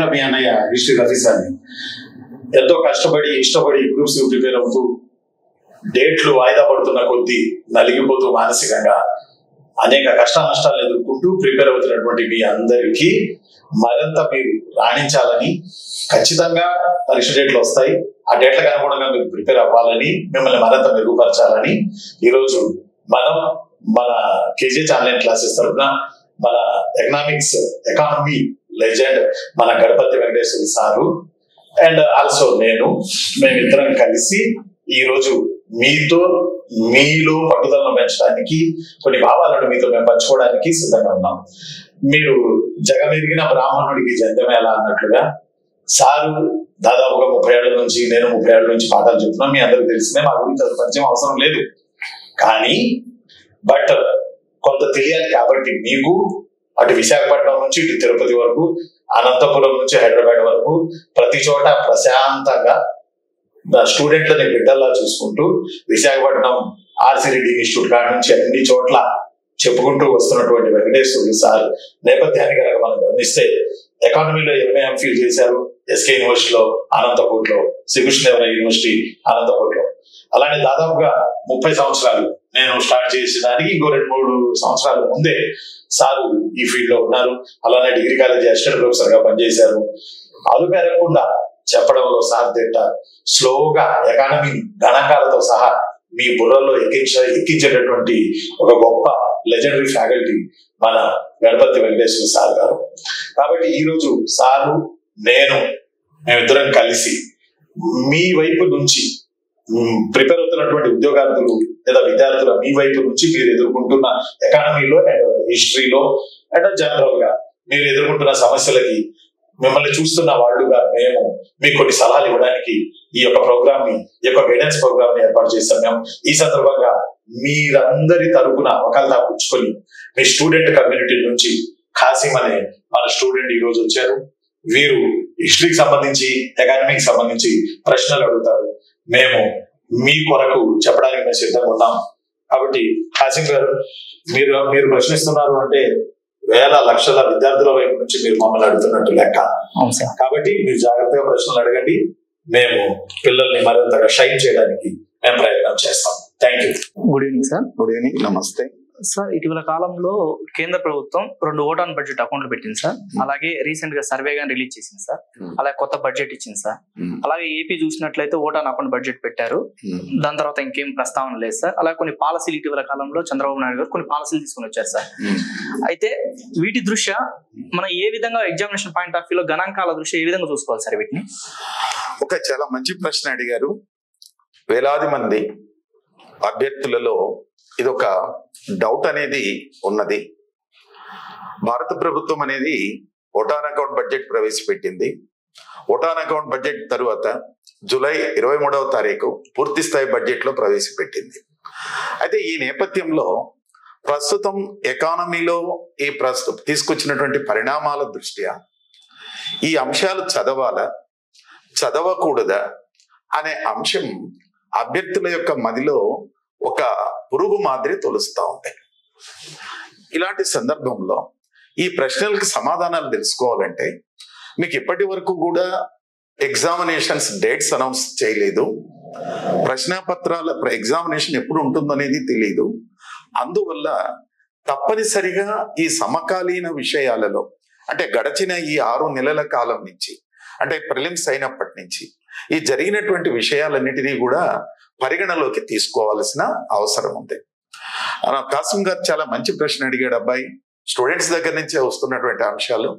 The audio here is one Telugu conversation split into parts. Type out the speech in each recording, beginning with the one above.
నేను మీ అన్నయ్య హిస్టరీ రఫీసాన్ని ఎంతో కష్టపడి ఇష్టపడి గ్రూప్స్ ప్రిపేర్ అవుతూ డేట్లు వాయిదా పడుతున్న కొద్దీ నలిగిపోతూ మానసికంగా అనేక కష్ట నష్టాలను ఎదుర్కొంటూ ప్రిపేర్ అవుతున్నటువంటి మీ అందరికీ మరింత మీరు రాణించాలని, ఖచ్చితంగా పరీక్ష డేట్లు వస్తాయి, ఆ డేట్లకు అనుగుణంగా మీరు ప్రిపేర్ అవ్వాలని, మిమ్మల్ని మరింత మెరుగుపరచాలని ఈరోజు మనం మన కేజీహెచ్ ఆన్లైన్ క్లాసెస్ తరఫున మన ఎకానమీ లెజెండ్ మన Ganapathi Venkateswara sir and also మేమిద్దరం కలిసి ఈరోజు మీలో పట్టుదలను పెంచడానికి, కొన్ని భావాలను మీతో మేము పంచుకోవడానికి సిద్ధంగా ఉన్నాం. మీరు జగమెరిగిన బ్రాహ్మణుడికి జంతమేళ అన్నట్లుగా సారు దాదాపుగా 30 ఏళ్ల నుంచి, నేను 30 ఏళ్ల నుంచి పాఠాలు చెప్తున్నాం. మీ అందరికి తెలిసిందే, మా గురించి అది పరిచయం అవసరం లేదు. కానీ బట్ కొంత తెలియాలి కాబట్టి మీకు అటు విశాఖపట్నం నుంచి ఇటు తిరుపతి వరకు, అనంతపురం నుంచి హైదరాబాద్ వరకు ప్రతి చోట ప్రశాంతంగా స్టూడెంట్లని బిడ్డల్లా చూసుకుంటూ విశాఖపట్నం ఆర్సి రెడ్డి ఇన్స్టిట్యూట్ కాడ నుంచి అన్ని చోట్ల చెప్పుకుంటూ వస్తున్నటువంటి వెంకటేశ్వరుడు సార్ నేపథ్యాన్ని కనుక మనం గమనిస్తే, ఎకానమీలో ఎంఏ ఎంఫిల్ చేశారు ఎస్కే యూనివర్సిటీలో అనంతపూర్లో, శ్రీకృష్ణదేవరాయ యూనివర్సిటీ అనంతపూర్లో. అలానే దాదాపుగా 30 సంవత్సరాలు నేను స్టార్ట్ చేసేదానికి ఇంకో 2-3 సంవత్సరాల ముందే సారు ఈ ఫీల్డ్ లో ఉన్నారు. అలానే డిగ్రీ కాలేజీ అసిస్టెంట్ ప్రొఫెసర్ గా పనిచేశారు. అలుపెరగకుండా చెప్పడంలో సార్ తిట్ట స్లోగా ఎకానమీ గణాంకాలతో సహా మీ బుర్రలో ఎక్కించేటటువంటి ఒక గొప్ప లెజెండరీ ఫ్యాకల్టీ మన గణపతి వెంకటేశ్వర సార్ గారు. కాబట్టి ఈరోజు సారు మేమిద్దరం కలిసి మీ వైపు నుంచి ప్రిపేర్ అవుతున్నటువంటి ఉద్యోగార్థులు లేదా విద్యార్థుల మీ వైపు నుంచి మీరు ఎదుర్కొంటున్న ఎకానమీలో అండ్ హిస్టరీలో అండ్ జనరల్ గా మీరు ఎదుర్కొంటున్న సమస్యలకి మిమ్మల్ని చూస్తున్న వాళ్ళుగా మేము మీకు కొన్ని సలహాలు ఇవ్వడానికి ఈ యొక్క ప్రోగ్రామ్ ని, ఈ యొక్క గైడెన్స్ ప్రోగ్రామ్ ని ఏర్పాటు చేస్తాం. మేము ఈ సందర్భంగా మీరందరి తరపున ఒకళ్ళ పుచ్చుకొని మీ స్టూడెంట్ కమ్యూనిటీ నుంచి ఖాసిం అనే మన స్టూడెంట్ ఈ రోజు వచ్చారు. వీరు హిస్టరీకి సంబంధించి, ఎకానమీకి సంబంధించి ప్రశ్నలు అడుగుతారు. మేము మీ కొరకు చెప్పడానికి మేము సిద్ధంగా ఉన్నాం. కాబట్టి ఖాసిం గారు, మీరు ప్రశ్నిస్తున్నారు అంటే వేల లక్షల విద్యార్థుల వైపు నుంచి మీరు మమ్మల్ని అడుగుతున్నట్టు లెక్క. కాబట్టి మీరు జాగ్రత్తగా ప్రశ్నలు అడగండి. మేము పిల్లల్ని మరింతగా షైన్ చేయడానికి మేము ప్రయత్నం చేస్తాం. Thank you. Good evening sir. Good evening. నమస్తే సార్. ఇటీవల కాలంలో కేంద్ర ప్రభుత్వం 2 ఓటాన్ బడ్జెట్ అకౌంట్లు పెట్టింది సార్. అలాగే రీసెంట్ గా సర్వే గాని రిలీజ్ చేసింది సార్. అలాగే కొత్త బడ్జెట్ ఇచ్చింది సార్. అలాగే ఏపీ చూసినట్లయితే ఓటాన్ అకౌంట్ బడ్జెట్ పెట్టారు. దాని తర్వాత ఇంకేం ప్రస్తావన లేదు సార్. అలాగే కొన్ని పాలసీలు ఇటీవల కాలంలో చంద్రబాబు నాయుడు గారు కొన్ని పాలసీలు తీసుకుని వచ్చారు సార్. అయితే వీటి దృష్ట్యా మనం ఏ విధంగా ఎగ్జామినేషన్ పాయింట్ ఆఫ్ వ్యూలో గణాంకాల దృష్ట్యా ఏ విధంగా చూసుకోవాలి సార్ వీటిని? ఒక చాలా మంచి ప్రశ్న అడిగారు. వేలాది మంది అభ్యర్థులలో ఇదొక డౌట్ అనేది ఉన్నది. భారత ప్రభుత్వం అనేది ఓటాన్ అకౌంట్ బడ్జెట్ ప్రవేశపెట్టింది. ఓటాన్ అకౌంట్ బడ్జెట్ తరువాత జూలై 23వ తారీఖు పూర్తి స్థాయి బడ్జెట్ లో ప్రవేశపెట్టింది. అయితే ఈ నేపథ్యంలో ప్రస్తుతం ఎకానమీలో తీసుకొచ్చినటువంటి పరిణామాల దృష్ట్యా ఈ అంశాలు చదవాలా, చదవకూడదా అనే అంశం అభ్యర్థుల యొక్క మదిలో ఒక పురుగు మాదిరి తొలుస్తూ ఉంటాయి. ఇలాంటి సందర్భంలో ఈ ప్రశ్నలకు సమాధానాలు తెలుసుకోవాలంటే మీకు ఇప్పటి వరకు కూడా ఎగ్జామినేషన్స్ డేట్స్ అనౌన్స్ చేయలేదు. ప్రశ్నాపత్రాల ఎగ్జామినేషన్ ఎప్పుడు ఉంటుందనేది తెలియదు. అందువల్ల తప్పనిసరిగా ఈ సమకాలీన విషయాలలో, అంటే గడిచిన ఈ 6 నెలల కాలం నుంచి, అంటే ప్రిలిమ్స్ అయినప్పటి నుంచి ఈ జరిగినటువంటి విషయాలన్నిటినీ కూడా పరిగణలోకి తీసుకోవాల్సిన అవసరం ఉంది. కాసిం గారు చాలా మంచి ప్రశ్న అడిగాడు. అబ్బాయి, స్టూడెంట్స్ దగ్గర నుంచే వస్తున్నటువంటి అంశాలు.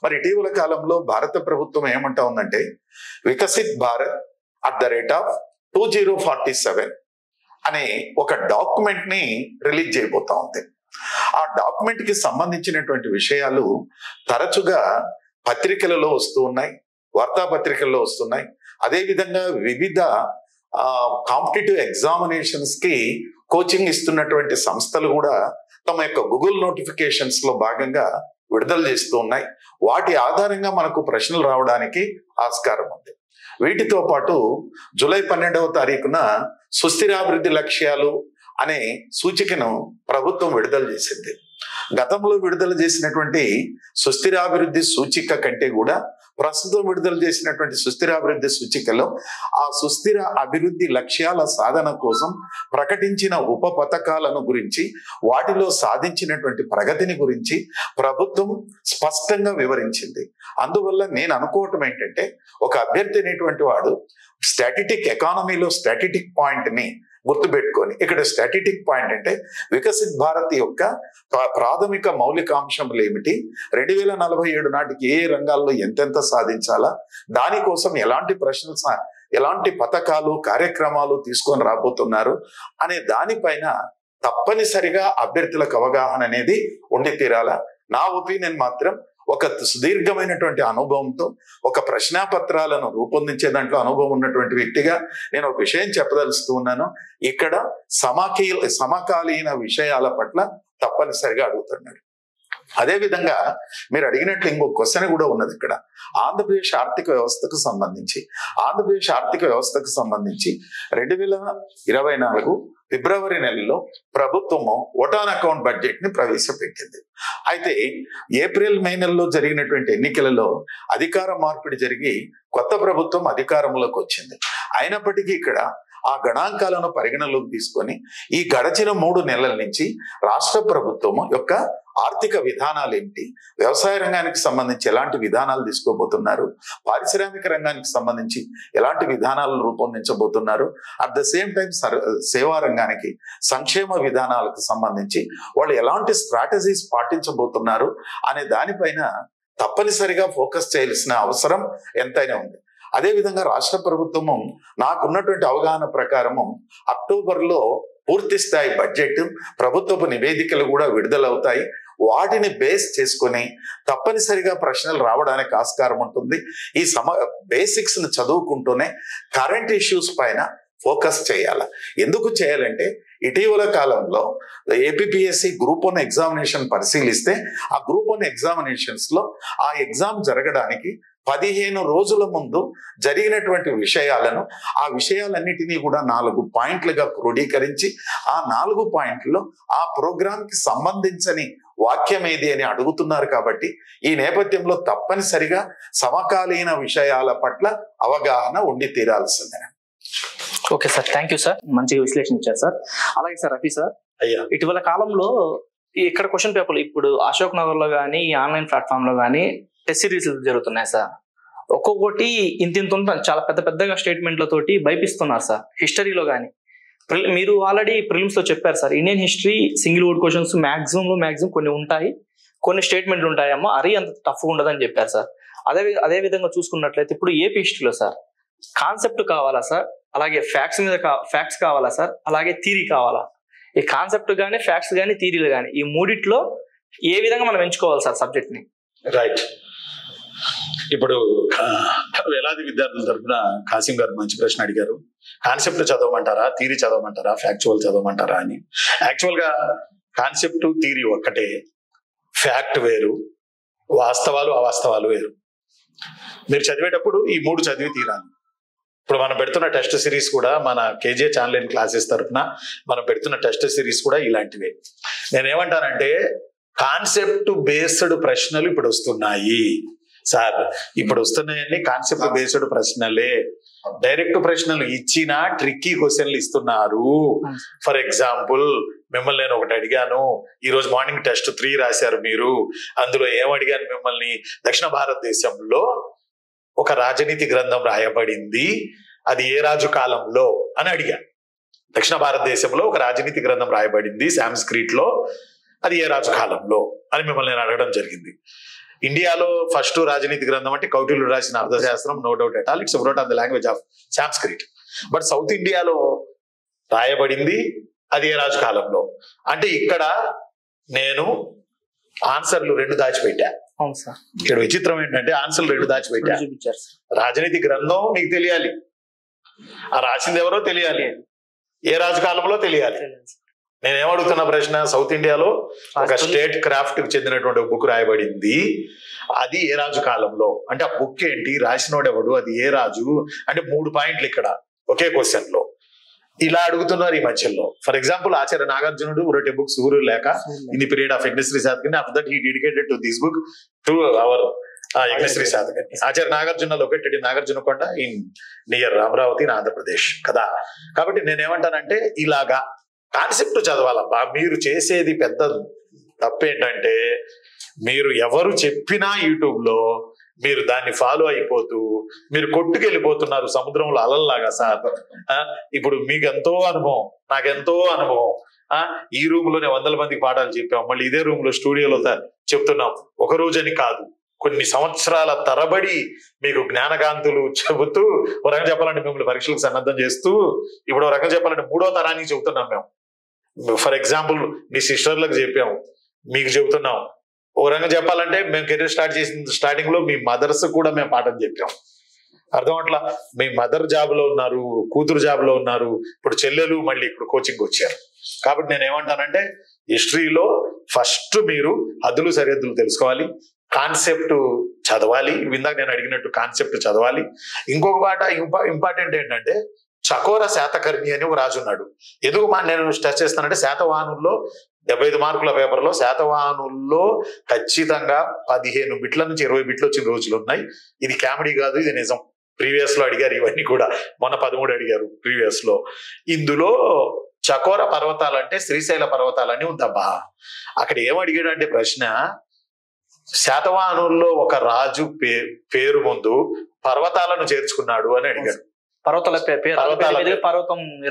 మరి ఇటీవల కాలంలో భారత ప్రభుత్వం ఏమంటా ఉందంటే వికసిత్ భారత్ @2047 అనే ఒక డాక్యుమెంట్ ని రిలీజ్ చేయబోతా ఉంది. ఆ డాక్యుమెంట్ కి సంబంధించినటువంటి విషయాలు తరచుగా పత్రికలలో వస్తూ ఉన్నాయి, వార్తాపత్రికల్లో వస్తున్నాయి. అదేవిధంగా వివిధ కాంపిటేటివ్ ఎగ్జామినేషన్స్ కి కోచింగ్ ఇస్తున్నటువంటి సంస్థలు కూడా తమ యొక్క గూగుల్ నోటిఫికేషన్స్ లో భాగంగా విడుదల చేస్తూ ఉన్నాయి. వాటి ఆధారంగా మనకు ప్రశ్నలు రావడానికి ఆస్కారం ఉంది. వీటితో పాటు జూలై 12వ తారీఖున సుస్థిరాభివృద్ధి లక్ష్యాలు అనే సూచికను ప్రభుత్వం విడుదల చేసింది. గతంలో విడుదల చేసినటువంటి సుస్థిరాభివృద్ధి సూచిక కంటే కూడా ప్రస్తుతం విడుదల చేసినటువంటి సుస్థిరాభివృద్ధి సూచికలో ఆ సుస్థిర అభివృద్ధి లక్ష్యాల సాధన కోసం ప్రకటించిన ఉప పథకాలను గురించి, వాటిలో సాధించినటువంటి ప్రగతిని గురించి ప్రభుత్వం స్పష్టంగా వివరించింది. అందువల్ల నేను అనుకోవటం ఏంటంటే, ఒక అభ్యర్థి అనేటువంటి వాడు స్టాటిటిక్ ఎకానమీలో స్టాటిటిక్ పాయింట్ ని గుర్తుపెట్టుకొని, ఇక్కడ స్టాటిటిక్ పాయింట్ అంటే వికసిత్ భారత్ యొక్క ప్రాథమిక మౌలికాంశములు ఏమిటి, 2047 నాటికి ఏ రంగాల్లో ఎంతెంత సాధించాలా, దానికోసం ఎలాంటి ప్రశ్నలు, ఎలాంటి పథకాలు, కార్యక్రమాలు తీసుకొని రాబోతున్నారు అనే దానిపైన తప్పనిసరిగా అభ్యర్థులకు అవగాహన అనేది ఉండి తీరాలా. నా ఒపీనియన్ మాత్రం, ఒక సుదీర్ఘమైనటువంటి అనుభవంతో ఒక ప్రశ్నాపత్రాలను రూపొందించే దాంట్లో అనుభవం ఉన్నటువంటి వ్యక్తిగా నేను ఒక విషయం చెప్పదలుస్తూ ఉన్నాను. ఇక్కడ సమకాలీన విషయాల పట్ల తప్పనిసరిగా అడుగుతున్నాడు. అదేవిధంగా మీరు అడిగినట్లు ఇంకొక క్వశ్చన్ కూడా ఉన్నది ఇక్కడ. ఆంధ్రప్రదేశ్ ఆర్థిక వ్యవస్థకు సంబంధించి 2024 ఫిబ్రవరి నెలలో ప్రభుత్వము ఓటాన్ అకౌంట్ బడ్జెట్ ని ప్రవేశపెట్టింది. అయితే ఏప్రిల్ మే నెలలో జరిగినటువంటి ఎన్నికలలో అధికార మార్పిడి జరిగి కొత్త ప్రభుత్వం అధికారంలోకి వచ్చింది. అయినప్పటికీ ఇక్కడ ఆ గణాంకాలను పరిగణలోకి తీసుకొని ఈ గడచిన 3 నెలల నుంచి రాష్ట్ర ప్రభుత్వము యొక్క ఆర్థిక విధానాలు ఏమిటి, వ్యవసాయ రంగానికి సంబంధించి ఎలాంటి విధానాలు తీసుకోబోతున్నారు, పారిశ్రామిక రంగానికి సంబంధించి ఎలాంటి విధానాలను రూపొందించబోతున్నారు, అట్ ద సేమ్ టైం సేవా రంగానికి సంక్షేమ విధానాలకు సంబంధించి వాళ్ళు ఎలాంటి స్ట్రాటజీస్ పాటించబోతున్నారు అనే దానిపైన తప్పనిసరిగా ఫోకస్ చేయాల్సిన అవసరం ఎంతైనా ఉంది. అదేవిధంగా రాష్ట్ర ప్రభుత్వము నాకున్నటువంటి అవగాహన ప్రకారము అక్టోబర్లో పూర్తి స్థాయి బడ్జెట్, ప్రభుత్వపు నివేదికలు కూడా విడుదలవుతాయి. వాటిని బేస్ చేసుకొని తప్పనిసరిగా ప్రశ్నలు రావడానికి ఆస్కారం ఉంటుంది. ఈ బేసిక్స్ ను చదువుకుంటూనే కరెంట్ ఇష్యూస్ పైన ఫోకస్ చేయాలి. ఎందుకు చేయాలంటే, ఇటీవల కాలంలో ఏపీపీఎస్సీ గ్రూప్ 1 ఎగ్జామినేషన్ పరిశీలిస్తే ఆ గ్రూప్ 1 ఎగ్జామినేషన్స్ లో ఆ ఎగ్జామ్ జరగడానికి 15 రోజుల ముందు జరిగినటువంటి విషయాలను, ఆ విషయాలన్నిటినీ కూడా 4 పాయింట్లుగా క్రోడీకరించి ఆ 4 పాయింట్లలో ఆ ప్రోగ్రామ్ కి సంబంధించని వాక్యం ఏది అని అడుగుతున్నారు. కాబట్టి ఈ నేపథ్యంలో తప్పనిసరిగా సమకాలీన విషయాల పట్ల అవగాహన ఉండి తీరాల్సిందే. Okay sir, thank you sir, మంచిగా విశ్లేషణ ఇచ్చారు సార్. అలాగే సార్ రఫీ సార్, అయ్యా, ఇటీవల కాలంలో ఇక్కడ క్వశ్చన్ పేపర్లు ఇప్పుడు అశోక్ నగర్ లో కానీ ఈ ఆన్లైన్ ప్లాట్ఫామ్ లో కానీ టెస్ట్ సిరీస్ జరుగుతున్నాయి సార్. ఒక్కొక్కటి ఇంత ఉంటుంది, చాలా పెద్ద పెద్దగా స్టేట్మెంట్లతోటి భయపిస్తున్నారు సార్. హిస్టరీలో కానీ మీరు ఆల్రెడీ ప్రిలిమ్స్ లో చెప్పారు sir, Indian history single word questions maximum కొన్ని ఉంటాయి, కొన్ని స్టేట్మెంట్లు ఉంటాయమ్మా, అరీ అంత టఫ్గా ఉండదని చెప్పారు సార్. అదే విధంగా చూసుకున్నట్లయితే ఇప్పుడు ఏపీ హిస్టరీలో సార్ కాన్సెప్ట్ కావాలా సార్, అలాగే ఫ్యాక్ట్స్ కావాలా సార్, అలాగే థియరీ కావాలా? ఈ కాన్సెప్ట్ కానీ ఫ్యాక్ట్స్ కానీ థియరీలు కానీ ఈ మూడిట్లో ఏ విధంగా మనం ఎంచుకోవాలి సార్ సబ్జెక్ట్ ని? రైట్. ఇప్పుడు వేలాది విద్యార్థుల తరఫున కాసిం గారు మంచి ప్రశ్న అడిగారు. కాన్సెప్ట్ చదవమంటారా, థియరీ చదవమంటారా, ఫ్యాక్చువల్ చదవమంటారా అని. యాక్చువల్ గా కాన్సెప్ట్ థియరీ ఒక్కటే, ఫ్యాక్ట్ వేరు, వాస్తవాలు అవాస్తవాలు వేరు. మీరు చదివేటప్పుడు ఈ 3 చదివి తీరాలి. ఇప్పుడు మనం పెడుతున్న టెస్ట్ సిరీస్ కూడా, మన కేజీహెచ్ ఆన్లైన్ క్లాసెస్ తరఫున మనం పెడుతున్న టెస్ట్ సిరీస్ కూడా ఇలాంటివే. నేనేమంటానంటే, కాన్సెప్ట్ బేస్డ్ ప్రశ్నలు ఇప్పుడు వస్తున్నాయి సార్. ఇప్పుడు వస్తున్నాయని కాన్సెప్ట్ బేస్డ్ ప్రశ్నలే. డైరెక్ట్ ప్రశ్నలు ఇచ్చినా ట్రిక్కీ క్వశ్చన్లు ఇస్తున్నారు. ఫర్ ఎగ్జాంపుల్, మిమ్మల్ని నేను ఒకటి అడిగాను, ఈ రోజు మార్నింగ్ టెస్ట్ 3 రాశారు మీరు, అందులో ఏమడిగాను మిమ్మల్ని, దక్షిణ భారతదేశంలో ఒక రాజనీతి గ్రంథం రాయబడింది, అది ఏ రాజు కాలంలో అని అడిగాను. దక్షిణ భారతదేశంలో ఒక రాజనీతి గ్రంథం రాయబడింది సాంస్క్రిట్ లో, అది ఏ రాజు కాలంలో అని మిమ్మల్ని నేను అడగడం జరిగింది. ఇండియాలో ఫస్ట్ రాజనీతి గ్రంథం అంటే కౌటిల్యుడు రాసిన అర్థశాస్త్రం, no doubt at all, it's wrote on the language of Sanskrit. But south ఇండియాలో రాయబడింది అది ఏ రాజు కాలంలో అంటే, ఇక్కడ నేను ఆన్సర్లు 2 దాచిపెట్టా. అవును సార్. ఇక్కడ విచిత్రం ఏంటంటే ఆన్సర్లు 2 దాచిపెట్టా. రాజనీతి గ్రంథం మీకు తెలియాలి, ఆ రాసింది ఎవరో తెలియాలి, ఏ రాజు కాలంలో తెలియాలి. నేనేమడుగుతున్న ప్రశ్న, సౌత్ ఇండియాలో ఒక స్టేట్ క్రాఫ్ట్ కి చెందినటువంటి బుక్ రాయబడింది, అది ఏ రాజు కాలంలో అంటే, ఆ బుక్ ఏంటి, రాసినోడు ఎవడు, అది ఏ రాజు అంటే 3 పాయింట్లు ఇక్కడ ఒకే క్వశ్చన్ లో ఇలా అడుగుతున్నారు ఈ మధ్యలో. ఫర్ ఎగ్జాంపుల్, ఆచార్య నాగార్జునుడు wrote a book సూర్యుడు లేక in the period of Yajnashri Satakarni. After that he dedicated to this book to our Yajnashri Satakarni. Acharya Nagarjuna located in Nagarjunakonda in near Amaravati in Andhra Pradesh కదా. కాబట్టి నేనేమంటానంటే ఇలాగా కాన్సెప్ట్ చదవాలబ్బా. మీరు చేసేది పెద్ద తప్పేంటంటే మీరు ఎవరు చెప్పినా యూట్యూబ్ లో మీరు దాన్ని ఫాలో అయిపోతూ మీరు కొట్టుకెళ్ళిపోతున్నారు సముద్రంలో అలల్లాగా సార్. ఇప్పుడు మీకు ఎంతో అనుభవం, నాకెంతో అనుభవం. ఈ రూమ్ లోనే 100 మందికి పాఠాలు చెప్పాం, మళ్ళీ ఇదే రూమ్ లో స్టూడియోలో చెప్తున్నాం. ఒక రోజని కాదు, కొన్ని సంవత్సరాల తరబడి మీకు జ్ఞానకాంతులు చెబుతూ, ఒక రకంగా చెప్పాలంటే మిమ్మల్ని పరీక్షలకు సన్నద్ధం చేస్తూ, ఇప్పుడు ఒక రకంగా చెప్పాలంటే 3వ తరానికి చెబుతున్నాం మేము. ఫర్ ఎగ్జాంపుల్ మీ సిస్టర్లకు చెప్పాము, మీకు చెబుతున్నాం. ఓ రకంగా చెప్పాలంటే మేము కెరీర్ స్టార్ట్ చేసిన స్టార్టింగ్ లో మీ మదర్స్ కూడా మేము పాఠం చెప్పాం. అర్థం అట్లా మీ మదర్ జాబ్ లో ఉన్నారు, కూతురు జాబ్ లో ఉన్నారు, ఇప్పుడు చెల్లెలు మళ్ళీ ఇప్పుడు కోచింగ్ వచ్చారు. కాబట్టి నేను ఏమంటానంటే హిస్టరీలో ఫస్ట్ మీరు హద్దులు సరిహద్దులు తెలుసుకోవాలి, కాన్సెప్ట్ చదవాలి. ఇందాక నేను అడిగినట్టు కాన్సెప్ట్ చదవాలి. ఇంకొక మాట ఇంపార్టెంట్ ఏంటంటే చకోర శాతకర్ణి అని ఒక రాజు ఉన్నాడు. ఎందుకు నేను స్ట్రెస్ చేస్తానంటే శాతవాహనుల్లో 75 మార్కుల పేపర్లో శాతవాహనుల్లో ఖచ్చితంగా 15 బిట్ల నుంచి 20 బిట్లు వచ్చిన రోజులు ఉన్నాయి. ఇది కామెడీ కాదు, ఇది నిజం. ప్రీవియస్ లో అడిగారు ఇవన్నీ కూడా, మొన్న 13 అడిగారు ప్రీవియస్ లో. ఇందులో చకోర పర్వతాలంటే శ్రీశైల పర్వతాలని ఉందబ్బా. అక్కడ ఏమడిగాడు అంటే ప్రశ్న, శాతవాహనుల్లో ఒక రాజు పేరు ముందు పర్వతాలను చేర్చుకున్నాడు అని అడిగాడు. పర్వతాల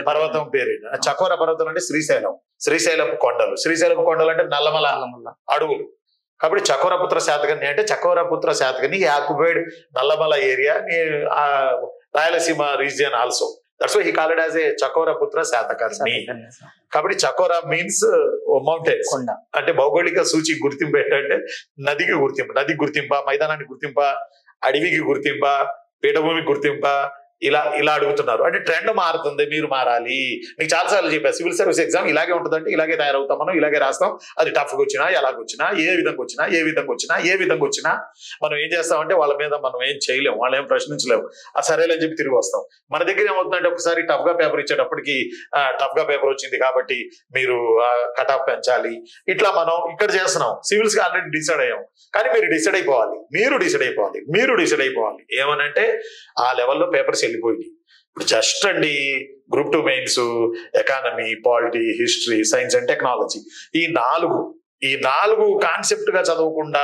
పర్వతం పేరు చకోర పర్వతం అంటే శ్రీశైలపు కొండలు. శ్రీశైలపు కొండలు అంటే నల్లమల అడవులు. కాబట్టి చకోరపుత్ర శాతకర్ణి అంటే Chakoraputra Satakarni occupied Nallamala area, Rayalaseema region also. That's why he called as a Chakoraputra Satakarni. కాబట్టి చకోర మీన్స్ మౌంటైన్స్. అంటే భౌగోళిక సూచి గుర్తింపు ఏంటంటే నదికి గుర్తింప, మైదానానికి గుర్తింప, అడవికి గుర్తింప, పీఠభూమికి గుర్తింప, ఇలా అడుగుతున్నారు. అంటే ట్రెండ్ మారుతుంది, మీరు మారాలి. మీకు చాలాసార్లు చెప్పారు, సివిల్ సర్వీస్ ఎగ్జామ్ ఇలాగే ఉంటుందంటే ఇలాగే తయారవుతాం మనం, ఇలాగే రాస్తాం. అది టఫ్గా వచ్చినా, ఎలాగొచ్చినా, ఏ విధంగా వచ్చినా మనం ఏం చేస్తామంటే వాళ్ళ మీద మనం ఏం చేయలేము, వాళ్ళు ఏం ప్రశ్నించలేము. ఆ సరేలని చెప్పి తిరిగి వస్తాం. మన దగ్గర ఏమవుతుందంటే ఒకసారి టఫ్గా పేపర్ ఇచ్చేటప్పటికి టఫ్గా పేపర్ వచ్చింది కాబట్టి మీరు కట్ ఆఫ్ పెంచాలి. ఇట్లా మనం ఇక్కడ చేస్తున్నాం. సివిల్స్ కి ఆల్రెడీ డిసైడ్ అయ్యాం, కానీ మీరు డిసైడ్ అయిపోవాలి. ఏమనంటే ఆ లెవెల్లో పేపర్స్ వెళ్ళిపోయింది. ఇప్పుడు జస్ట్ అండి group 2 mains, economy, polity, history, science and technology, ఈ నాలుగు కాన్సెప్ట్ గా చదవకుండా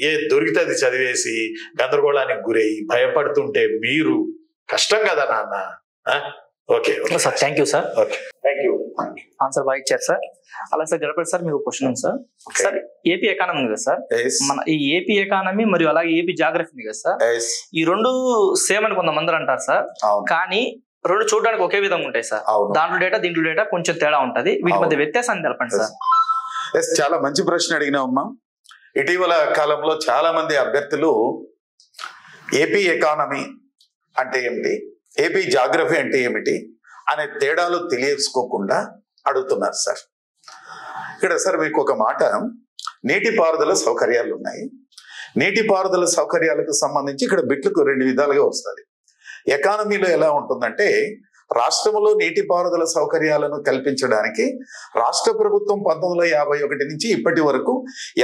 ఏ దొరికితే అది చదివేసి గందరగోళానికి గురై భయపడుతుంటే మీరు కష్టం కదా నాన్న. Okay sir, thank you sir. Okay, thank you. Answer బాగా ఇచ్చారు సార్. అలా సార్ గణపతి సార్, మీకు క్వశ్చన్ ఉంది సార్. సార్ ఏపీ ఎకానమీ కదా సార్, మన ఈ ఏపీ ఎకానమీ మరియు అలాగే ఏపీ జాగ్రఫీ కదా సార్, ఈ రెండు సేమ్ అని కొంతమంది అంటారు సార్. కానీ రెండు చూడడానికి ఒకే విధంగా ఉంటాయి సార్. దాంట్లో డేటా దీంట్లో డేటా కొంచెం తేడా ఉంటది. వీటి మధ్య వ్యత్యాసాన్ని తెలపండి సార్. చాలా మంచి ప్రశ్న అడిగినావమ్మా. ఇటీవల కాలంలో చాలా మంది అభ్యర్థులు ఏపీ ఎకానమీ అంటే ఏమిటి, ఏపీ జాగ్రఫీ అంటే ఏమిటి అనే తేడాలు తెలియసుకోకుండా అడుగుతున్నారు సార్. ఇక్కడ సార్ మీకు ఒక మాట, నీటిపారుదల సౌకర్యాలు ఉన్నాయి. నీటిపారుదల సౌకర్యాలకు సంబంధించి ఇక్కడ బిట్లకు 2 విధాలుగా వస్తుంది. ఎకానమీలో ఎలా ఉంటుందంటే రాష్ట్రంలో నీటిపారుదల సౌకర్యాలను కల్పించడానికి రాష్ట్ర ప్రభుత్వం 1951 నుంచి ఇప్పటి వరకు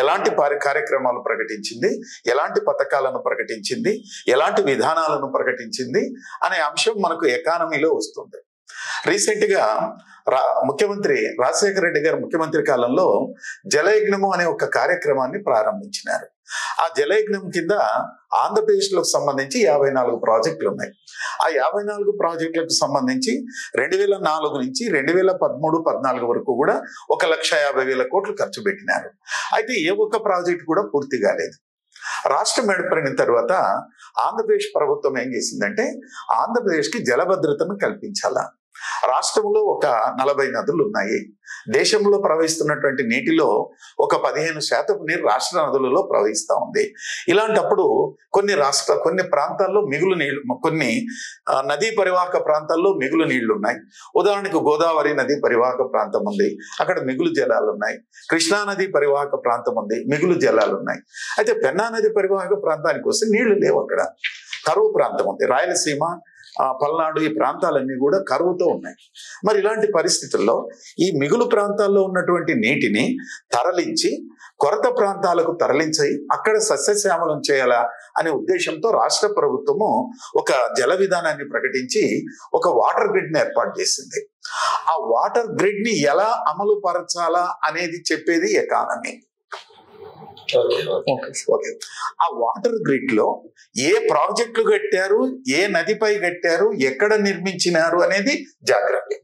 ఎలాంటి కార్యక్రమాలు ప్రకటించింది, ఎలాంటి పథకాలను ప్రకటించింది, ఎలాంటి విధానాలను ప్రకటించింది అనే అంశం మనకు ఎకానమీలో వస్తుంది. రీసెంట్ గా ముఖ్యమంత్రి రాజశేఖర రెడ్డి గారు ముఖ్యమంత్రి కాలంలో జలయజ్ఞము అనే ఒక కార్యక్రమాన్ని ప్రారంభించినారు. ఆ జలయజ్ఞం కింద ఆంధ్రప్రదేశ్ లో సంబంధించి 54 ప్రాజెక్టులు ఉన్నాయి. ఆ 54 ప్రాజెక్టులకు సంబంధించి 2004 నుంచి 2013-14 వరకు కూడా 1,50,000 కోట్లు ఖర్చు పెట్టినారు. అయితే ఏ ఒక్క ప్రాజెక్టు కూడా పూర్తి కాలేదు. రాష్ట్రం ఏర్పడిన తర్వాత ఆంధ్రప్రదేశ్ ప్రభుత్వం ఏం చేసిందంటే ఆంధ్రప్రదేశ్కి జలభద్రతను కల్పించాలా. రాష్ట్రంలో ఒక 40 నదులు ఉన్నాయి. దేశంలో ప్రవహిస్తున్నటువంటి నీటిలో ఒక 15% నీరు రాష్ట్ర నదులలో ప్రవహిస్తూ ఉంది. ఇలాంటప్పుడు కొన్ని ప్రాంతాల్లో మిగులు నీళ్లు, కొన్ని నదీ పరివాహక ప్రాంతాల్లో మిగులు నీళ్లు ఉన్నాయి. ఉదాహరణకు గోదావరి నది పరివాహక ప్రాంతం ఉంది, అక్కడ మిగులు జలాలు ఉన్నాయి. కృష్ణా నది పరివాహక ప్రాంతం ఉంది, మిగులు జలాలు ఉన్నాయి. అయితే పెన్నా నది పరివాహక ప్రాంతానికి వస్తే నీళ్లు లేవు, అక్కడ కరువు ప్రాంతం ఉంది. రాయలసీమ, పల్నాడు ఈ ప్రాంతాలన్నీ కూడా కరువుతో ఉన్నాయి. మరి ఇలాంటి పరిస్థితుల్లో ఈ మిగులు ప్రాంతాల్లో ఉన్నటువంటి నీటిని తరలించి కొరత ప్రాంతాలకు తరలించి అక్కడ సస్యశ్యామలం చేయాలా అనే ఉద్దేశంతో రాష్ట్ర ప్రభుత్వము ఒక జల విధానాన్ని ప్రకటించి ఒక వాటర్ గ్రిడ్ ని ఏర్పాటు చేసింది. ఆ వాటర్ గ్రిడ్ ని ఎలా అమలు పరచాలా అనేది చెప్పేది ఎకానమీ. ఓకే, ఆ వాటర్ గ్రిడ్ లో ఏ ప్రాజెక్టులు కట్టారు, ఏ నదిపై కట్టారు, ఎక్కడ నిర్మించినారు అనేది జాగ్రఫీ.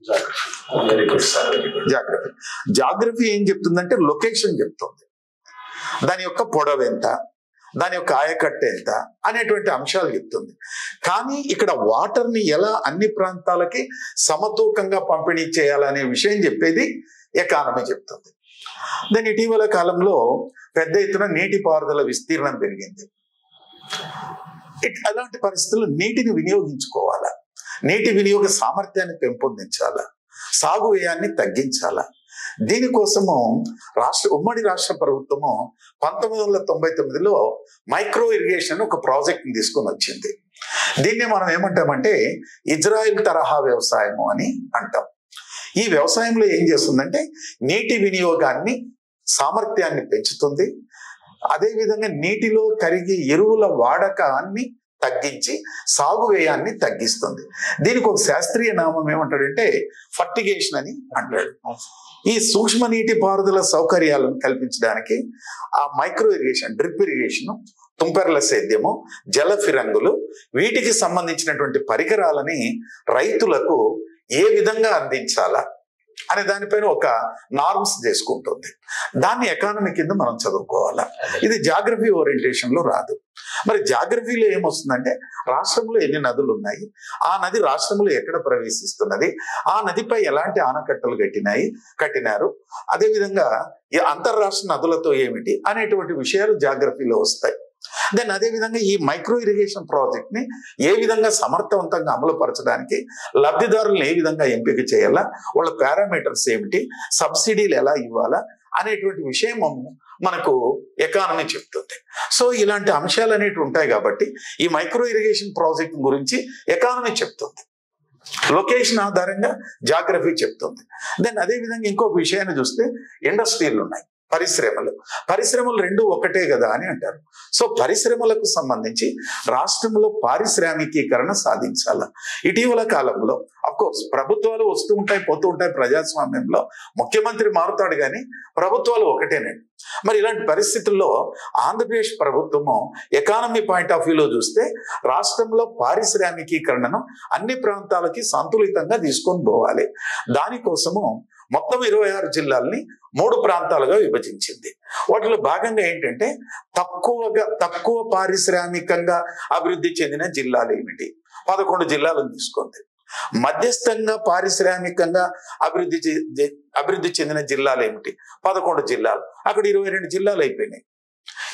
జాగ్రఫీ ఏం చెప్తుందంటే లొకేషన్ చెప్తుంది, దాని యొక్క పొడవు ఎంత, దాని యొక్క ఆయకట్ట ఎంత అనేటువంటి అంశాలు చెప్తుంది. కానీ ఇక్కడ వాటర్ ని ఎలా అన్ని ప్రాంతాలకి సమతూకంగా పంపిణీ చేయాలనే విషయం చెప్పేది ఎకానమీ చెప్తుంది. దాని ఇటీవల కాలంలో పెద్ద ఎత్తున నీటిపారుదల విస్తీర్ణం పెరిగింది. అలాంటి పరిస్థితుల్లో నీటిని వినియోగించుకోవాలా, నీటి వినియోగ సామర్థ్యాన్ని పెంపొందించాలా, సాగు వ్యయాన్ని తగ్గించాలా. దీనికోసము ఉమ్మడి రాష్ట్ర ప్రభుత్వము 1999లో మైక్రో ఇరిగేషన్ ఒక ప్రాజెక్ట్ ని తీసుకొని వచ్చింది. దీన్ని మనం ఏమంటామంటే ఇజ్రాయిల్ తరహా వ్యవసాయము అని అంటాం. ఈ వ్యవసాయంలో ఏం చేస్తుందంటే నీటి వినియోగాన్ని, సామర్థ్యాన్ని పెంచుతుంది. అదేవిధంగా నీటిలో కరిగే ఎరువుల వాడకాన్ని తగ్గించి సాగు వ్యయాన్ని తగ్గిస్తుంది. దీనికి ఒక శాస్త్రీయ నామం ఏమంటాడంటే ఫర్టిగేషన్ అని అంటాడు. ఈ సూక్ష్మ నీటి పారుదల సౌకర్యాలను కల్పించడానికి ఆ మైక్రో ఇరిగేషన్, డ్రిప్ ఇరిగేషన్, తుంపెర్ల సేద్యము, జల ఫిరంగులు, వీటికి సంబంధించినటువంటి పరికరాలని రైతులకు ఏ విధంగా అందించాలా అనే దానిపైన ఒక నార్మ్స్ చేసుకుంటుంది. దాన్ని ఎకానమీ కింద మనం చదువుకోవాలా. ఇది జాగ్రఫీ ఓరియంటేషన్ లో రాదు. మరి జాగ్రఫీలో ఏమొస్తుందంటే రాష్ట్రంలో ఎన్ని నదులు ఉన్నాయి, ఆ నది రాష్ట్రంలో ఎక్కడ ప్రవేశిస్తున్నది, ఆ నదిపై ఎలాంటి ఆనకట్టలు కట్టినారు, అదేవిధంగా ఈ అంతర్రాష్ట్ర నదులతో ఏమిటి అనేటువంటి విషయాలు జాగ్రఫీలో వస్తాయి. దెన్ అదేవిధంగా ఈ మైక్రో ఇరిగేషన్ ప్రాజెక్ట్ ని ఏ విధంగా సమర్థవంతంగా అమలు పరచడానికి లబ్ధిదారులను ఏ విధంగా ఎంపిక చేయాలా, వాళ్ళ పారామీటర్స్ ఏమిటి, సబ్సిడీలు ఎలా ఇవ్వాలా అనేటువంటి విషయం మనకు ఎకానమీ చెప్తుంది. సో ఇలాంటి అంశాలు అనేవి ఉంటాయి కాబట్టి ఈ మైక్రో ఇరిగేషన్ ప్రాజెక్ట్ గురించి ఎకానమీ చెప్తుంది, లొకేషన్ ఆధారంగా జాగ్రఫీ చెప్తుంది. దెన్ అదేవిధంగా ఇంకొక విషయాన్ని చూస్తే ఇండస్ట్రీలు ఉన్నాయి, పరిశ్రమలు రెండు ఒకటే కదా అని అంటారు. సో పరిశ్రమలకు సంబంధించి రాష్ట్రంలో పారిశ్రామికీకరణ సాధించాల. ఇటీవల కాలంలో అఫ్కోర్స్ ప్రభుత్వాలు వస్తూ ఉంటాయి, పోతూ ఉంటాయి. ప్రజాస్వామ్యంలో ముఖ్యమంత్రి మారుతాడు కానీ ప్రభుత్వాలు ఒకటేనండి. మరి ఇలాంటి పరిస్థితుల్లో ఆంధ్రప్రదేశ్ ప్రభుత్వము ఎకానమీ పాయింట్ ఆఫ్ వ్యూలో చూస్తే రాష్ట్రంలో పారిశ్రామికీకరణను అన్ని ప్రాంతాలకి సంతులితంగా తీసుకొని పోవాలి. దానికోసము మొత్తం 26 జిల్లాల్ని 3 ప్రాంతాలుగా విభజించింది. వాటిలో భాగంగా ఏంటంటే తక్కువ పారిశ్రామికంగా అభివృద్ధి చెందిన జిల్లాలు ఏమిటి, 11 జిల్లాలను తీసుకుంది. మధ్యస్థంగా పారిశ్రామికంగా అభివృద్ధి చెందిన జిల్లాలు ఏమిటి, 11 జిల్లాలు. అక్కడ 22 జిల్లాలు అయిపోయినాయి.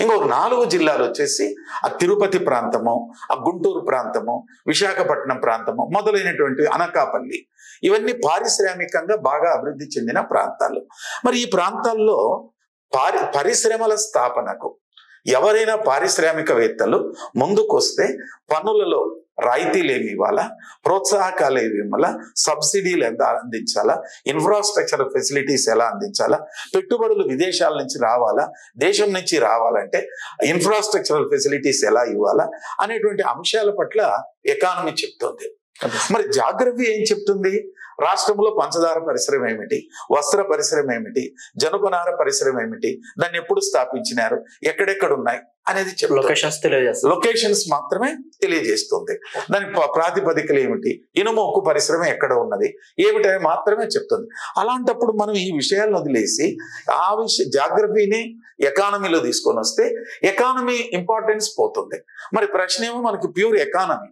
ఇంకొక 4 జిల్లాలు వచ్చేసి ఆ తిరుపతి ప్రాంతము, ఆ గుంటూరు ప్రాంతము, విశాఖపట్నం ప్రాంతము మొదలైనటువంటి అనకాపల్లి, ఇవన్నీ పారిశ్రామికంగా బాగా అభివృద్ధి చెందిన ప్రాంతాలు. మరి ఈ ప్రాంతాల్లో పరిశ్రమల స్థాపనకు ఎవరైనా పారిశ్రామికవేత్తలు ముందుకొస్తే పన్నులలో రాయితీలు ఏమి ఇవ్వాలా, ప్రోత్సాహకాలు ఏమి ఇవ్వాలా, సబ్సిడీలు ఎంత అందించాలా, ఇన్ఫ్రాస్ట్రక్చర్ ఫెసిలిటీస్ ఎలా అందించాలా, పెట్టుబడులు విదేశాల నుంచి రావాలా, దేశం నుంచి రావాలంటే ఇన్ఫ్రాస్ట్రక్చరల్ ఫెసిలిటీస్ ఎలా ఇవ్వాలా అనేటువంటి అంశాల పట్ల ఎకానమీ చెప్తుంది. మరి జాగ్రఫీ ఏం చెప్తుంది? రాష్ట్రంలో పంచదార పరిశ్రమ ఏమిటి, వస్త్ర పరిశ్రమ ఏమిటి, జనపనార పరిశ్రమ ఏమిటి, దాన్ని ఎప్పుడు స్థాపించినారు, ఎక్కడెక్కడ ఉన్నాయి అనేది లొకేషన్స్ మాత్రమే తెలియజేస్తుంది. దాని ప్రాతిపదికలు ఏమిటి, ఇనుము ఉక్కు పరిశ్రమ ఎక్కడ ఉన్నది ఏమిటని మాత్రమే చెప్తుంది. అలాంటప్పుడు మనం ఈ విషయాలను వదిలేసి జాగ్రఫీని ఎకానమీలో తీసుకొని వస్తే ఎకానమీ ఇంపార్టెన్స్ పోతుంది. మరి ప్రశ్న ఏమో మనకి ప్యూర్ ఎకానమీ,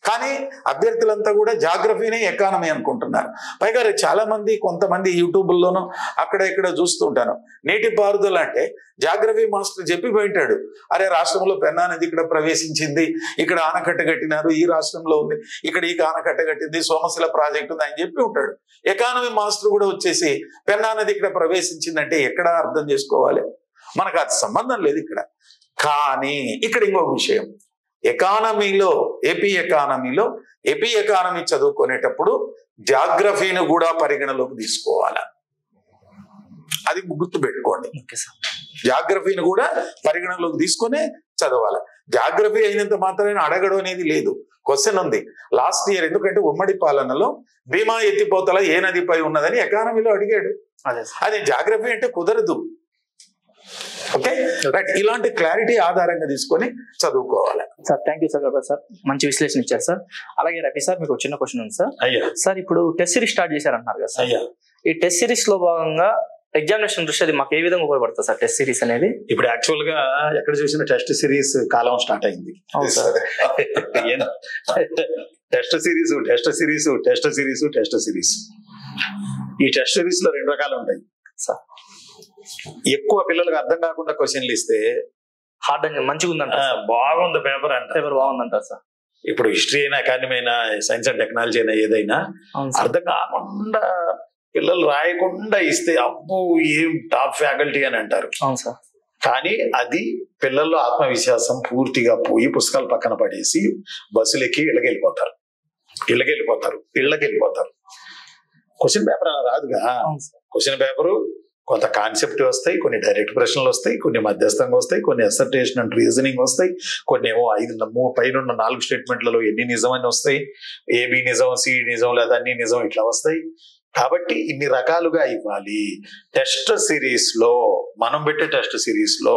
కానీ అభ్యర్థులంతా కూడా జాగ్రఫీనే ఎకానమీ అనుకుంటున్నారు. పైగా చాలా మంది కొంతమంది యూట్యూబ్లోనూ అక్కడ ఇక్కడ చూస్తూ ఉంటాను. నీటిపారుదల అంటే జాగ్రఫీ మాస్టర్ చెప్పి పోయింటాడు, అరే రాష్ట్రంలో పెన్నా నది ఇక్కడ ప్రవేశించింది, ఇక్కడ ఆనకట్ట కట్టినారు, ఈ రాష్ట్రంలో ఉంది, ఇక్కడ ఈ ఆనకట్ట కట్టింది, సోమశిల ప్రాజెక్ట్ ఉంది అని చెప్పి ఉంటాడు. ఎకానమీ మాస్టర్ కూడా వచ్చేసి పెన్నా నది ఇక్కడ ప్రవేశించిందంటే ఎక్కడ అర్థం చేసుకోవాలి, మనకు అది సంబంధం లేదు ఇక్కడ. కానీ ఇక్కడ ఇంకొక విషయం, ఎకానమీలో ఏపీ ఎకానమీ చదువుకునేటప్పుడు జాగ్రఫీని కూడా పరిగణలోకి తీసుకోవాలి. అది గుర్తుపెట్టుకోండి. Okay sir. జాగ్రఫీని కూడా పరిగణలోకి తీసుకునే చదవాలి. జాగ్రఫీ అయినంత మాత్రమే అడగడం అనేది లేదు. క్వశ్చన్ ఉంది లాస్ట్ ఇయర్, ఎందుకంటే ఉమ్మడి పాలనలో భీమా ఎత్తిపోతల ఏ నదిపై ఉన్నదని ఎకానమీలో అడిగాడు. అది జాగ్రఫీ అంటే కుదరదు. ఓకే రైట్, ఇలాంటి క్లారిటీ ఆధారంగా తీసుకొని చదువుకోవాలి. Sir thank you sir. Sir మంచి విశ్లేషణ ఇచ్చారు సార్. అలాగే రవి సార్, మీకు చిన్న క్వశ్చన్ ఉంది సార్. అయ్యా సార్, ఇప్పుడు టెస్ట్ సిరీస్ స్టార్ట్ చేశారంటున్నారు కదా సార్. అయ్యా, ఈ టెస్ట్ సిరీస్ లో భాగంగా ఎగ్జామినేషన్ దృష్టి అది మాకు ఏ విధంగా ఉపయోగపడుతుంది సార్ టెస్ట్ సిరీస్ అనేది? ఇప్పుడు యాక్చువల్ గా ఎక్కడ చూసిన టెస్ట్ సిరీస్ కాలం స్టార్ట్ అయింది. అవును sir. Test series test series test series test series. ఈ టెస్ట్ సిరీస్ లో 2 రకాలు ఉంటాయి సార్. ఎక్కువ పిల్లలకు అర్థం కాకుండా క్వశ్చన్లు ఇస్తే హార్డ్ అని మంచిగా ఉందంట, బాగుంది పేపర్ అంటే పేపర్ బాగుందంటారు సార్. ఇప్పుడు హిస్టరీ అయినా, ఎకానమీ అయినా, సైన్స్ అండ్ టెక్నాలజీ అయినా, ఏదైనా అవును సార్. అర్థం కాకుండా పిల్లలు రాయకుండా ఇస్తే అబ్బో ఏం టాప్ ఫ్యాకల్టీ అని అంటారు. అవును సార్. కానీ అది పిల్లల్లో ఆత్మవిశ్వాసం పూర్తిగా పోయి పుస్తకాలు పక్కన పడేసి బస్సులు ఎక్కి ఇళ్ళకెళ్ళిపోతారు. క్వశ్చన్ పేపర్ అలా రాదుగా. క్వశ్చన్ పేపరు కొంత కాన్సెప్ట్ వస్తాయి, కొన్ని డైరెక్ట్ ప్రశ్నలు వస్తాయి, కొన్ని మధ్యస్థంగా వస్తాయి, కొన్ని అసర్టేషన్ అండ్ రీజనింగ్ వస్తాయి, కొన్ని ఏమో 5 పైన 4 స్టేట్మెంట్లలో ఎన్ని నిజం అని వస్తాయి, ఏబి నిజం, సి నిజం, లేదా అన్ని నిజం, ఇట్లా వస్తాయి. కాబట్టి ఇన్ని రకాలుగా ఇవ్వాలి. టెస్ట్ సిరీస్ లో మనం పెట్టే టెస్ట్ సిరీస్ లో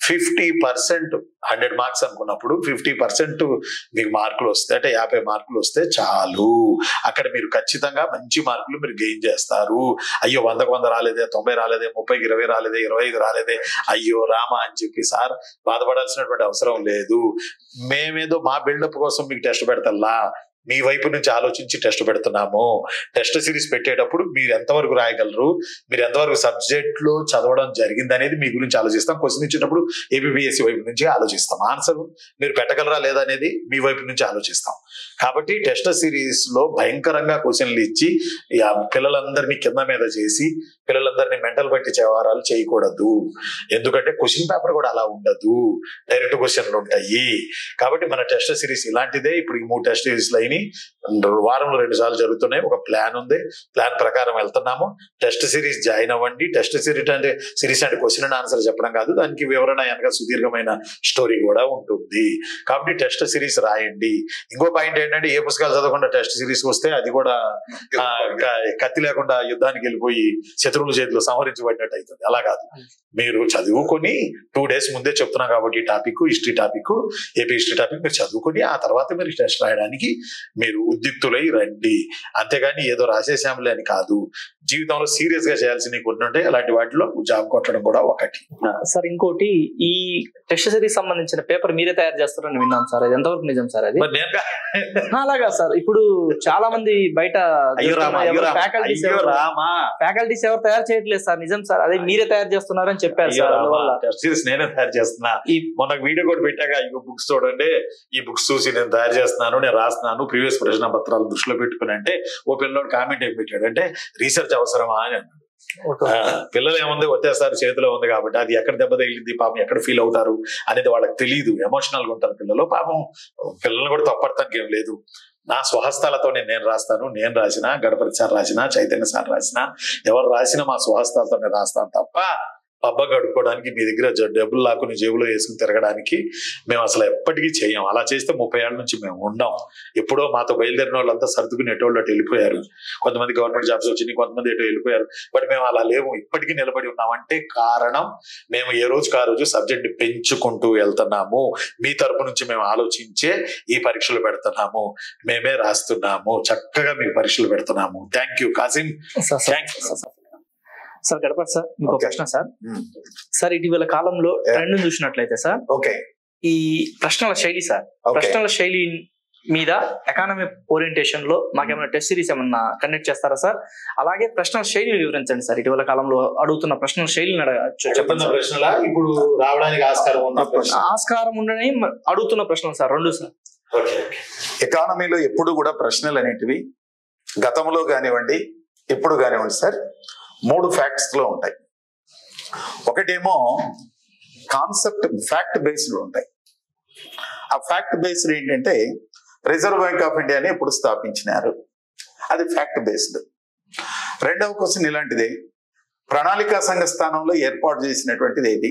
50% 100 మార్క్స్ అనుకున్నప్పుడు 50% మీకు మార్కులు వస్తాయి, అంటే 50 మార్కులు వస్తే చాలు. అక్కడ మీరు ఖచ్చితంగా మంచి మార్కులు మీరు గెయిన్ చేస్తారు. అయ్యో 100కు 100 రాలేదే, 90 రాలేదే, 30కి 20 రాలేదే, 25 రాలేదే, అయ్యో రామా అని చెప్పి సార్ బాధపడాల్సినటువంటి అవసరం లేదు. మేమేదో మా బిల్డప్ కోసం మీకు టెస్ట్ పెడతల్లా, మీ వైపు నుంచి ఆలోచించి టెస్ట్ పెడుతున్నాము. టెస్ట్ సిరీస్ పెట్టేటప్పుడు మీరు ఎంతవరకు రాయగలరు, మీరు ఎంతవరకు సబ్జెక్ట్ లో చదవడం జరిగింది అనేది మీ గురించి ఆలోచిస్తాం. క్వశ్చన్ ఇచ్చేటప్పుడు ఏపీఎస్సీ వైపు నుంచి ఆలోచిస్తాం. ఆన్సర్ మీరు పెట్టగలరా లేదా అనేది మీ వైపు నుంచి ఆలోచిస్తాం. కాబట్టి టెస్ట్ సిరీస్ లో భయంకరంగా క్వశ్చన్లు ఇచ్చి పిల్లలందరినీ కింద మీద చేసి పిల్లలందరినీ మెంటల్ బట్టి వ్యవహారాలు చేయకూడదు. ఎందుకంటే క్వశ్చన్ పేపర్ కూడా అలా ఉండదు, డైరెక్ట్ క్వశ్చన్లు ఉంటాయి. కాబట్టి మన టెస్ట్ సిరీస్ ఇలాంటిదే. ఇప్పుడు ఈ 3 టెస్ట్ సిరీస్లు అయినాయి, వారంలో 2 సార్లు జరుగుతున్నాయి. ఒక ప్లాన్ ఉంది, ప్లాన్ ప్రకారం వెళ్తున్నాము. టెస్ట్ సిరీస్ జాయిన్ అవ్వండి. టెస్ట్ సిరీస్ అంటే క్వశ్చన్ అండ్ ఆన్సర్ చెప్పడం కాదు, దానికి వివరణ వెనక సుదీర్ఘమైన స్టోరీ కూడా ఉంటుంది. కాబట్టి టెస్ట్ సిరీస్ రాయండి. ఇంకో పాయింట్ ఏంటంటే, ఏ పుస్తకాలు చదవకుండా టెస్ట్ సిరీస్ వస్తే అది కూడా కత్తి లేకుండా యుద్ధానికి వెళ్ళిపోయి శత్రువుల చేతిలో సంహరించబడినట్టు అవుతుంది. అలా కాదు, మీరు చదువుకొని 2 డేస్ ముందే చెప్తున్నాం కాబట్టి topic, history topic, AP history topic మీరు చదువుకొని ఆ తర్వాత మీరు టెస్ట్ రాయడానికి మీరు ఉద్యుక్తులై రండి. అంతేగాని ఏదో రాసేసాములే అని కాదు. జీవితంలో సీరియస్ గా చేయాల్సిన కొన్ని ఉంటాయి. అలాంటి వాటిలో జాబ్ కొట్టడం కూడా ఒకటి. సార్ ఇంకోటి, ఈ టెస్ట్ సిరీస్ సంబంధించిన పేపర్ మీరే తయారు చేస్తారని విన్నాం సార్, అది ఎంతవరకు నిజం సార్? అది అలాగా సార్. ఇప్పుడు చాలా మంది బయట ఫ్యాకల్టీస్ ఎవరు తయారు చేయట్లేదు సార్. నిజం సార్, అదే మీరే తయారు చేస్తున్నారని చెప్పారు సార్. టెస్ట్ సిరీస్ నేనే తయారు చేస్తున్నా. మొన్న వీడియో కూడా పెట్టాక, ఇగో బుక్స్ చూడండి, ఈ బుక్స్ చూసి నేను తయారు చేస్తున్నాను, నేను రాస్తున్నాను, ప్రీవియస్ ప్రశ్న పత్రాలు దృష్టిలో పెట్టుకుని అంటే ఓ పిల్లడు కామెంట్ ఏం పెట్టాడు అంటే, రీసెర్చ్ అవసరమా అని అన్నాడు. పిల్లలు ఏముంది, వచ్చేస్తారు చేతిలో ఉంది కాబట్టి, అది ఎక్కడ దెబ్బ తగిలింది, పాపం ఎక్కడ ఫీల్ అవుతారు అనేది వాళ్ళకి తెలియదు. ఎమోషనల్ గా ఉంటారు పిల్లలు. పాపం పిల్లల్ని కూడా తప్పడటానికి ఏం లేదు. నా స్వహస్తాలతో నేను రాస్తాను. నేను రాసినా, గణపతి సార్ రాసినా, చైతన్య సార్ రాసినా, ఎవరు రాసినా మా స్వహస్తాలతో నేను రాస్తాను తప్ప పబ్బ గడుపుకోవడానికి మీ దగ్గర డబ్బులు లాక్కుని జేబులో వేసుకుని తిరగడానికి మేము అసలు ఎప్పటికీ చెయ్యం. అలా చేస్తే 30 ఏళ్ల నుంచి మేము ఉండం. ఎప్పుడో మాతో బయలుదేరిన వాళ్ళంతా సర్దుకునేటోళ్ళు అటు వెళ్ళిపోయారు. కొంతమంది గవర్నమెంట్ జాబ్స్ వచ్చినాయి, కొంతమంది ఎటు వెళ్ళిపోయారు. బట్ మేము అలా లేవు, ఇప్పటికీ నిలబడి ఉన్నామంటే కారణం మేము ఏ రోజుకి ఆ రోజు సబ్జెక్ట్ పెంచుకుంటూ వెళ్తున్నాము. మీ తరపు నుంచి మేము ఆలోచించే ఈ పరీక్షలు పెడుతున్నాము, మేమే రాస్తున్నాము, చక్కగా మీకు పరీక్షలు పెడుతున్నాము. Thank you Kasim. సార్ గడపటి సార్, ఇంకో ప్రశ్న సార్. సార్ ఇటీవల కాలంలో ట్రెండ్ చూసినట్లయితే సార్, ఈ ప్రశ్నల శైలి సార్, ప్రశ్నల శైలి మీద ఎకానమీ ఓరియంటేషన్ లో మాకేమైనా టెస్ట్ సిరీస్ ఏమన్నా కండక్ట్ చేస్తారా సార్? అలాగే ప్రశ్నల శైలిని వివరించండి సార్. ఇటీవల కాలంలో అడుగుతున్న ప్రశ్నల శైలిని చెప్పండి. ప్రశ్నల ఇప్పుడు రావడానికి ఆస్కారం ఉండని అడుగుతున్న ప్రశ్నలు సార్ 2 సార్. ఎకానమీలో ఎప్పుడు కూడా ప్రశ్నలు అనేటివి గతంలో కానివ్వండి, ఇప్పుడు కానివ్వండి సార్, 3 ఫ్యాక్ట్స్ లో ఉంటాయి. ఒకటేమో కాన్సెప్ట్ ఫ్యాక్ట్ బేస్డ్ ఉంటాయి. ఆ ఫ్యాక్ట్ బేస్డ్ ఏంటంటే, రిజర్వ్ బ్యాంక్ ఆఫ్ ఇండియాని ఎప్పుడు స్థాపించినారు, అది ఫ్యాక్ట్ బేస్డ్. రెండవ క్వశ్చన్ ఇలాంటిదే, ప్రణాళికా సంఘ స్థానంలో ఏర్పాటు చేసినటువంటిది ఏది?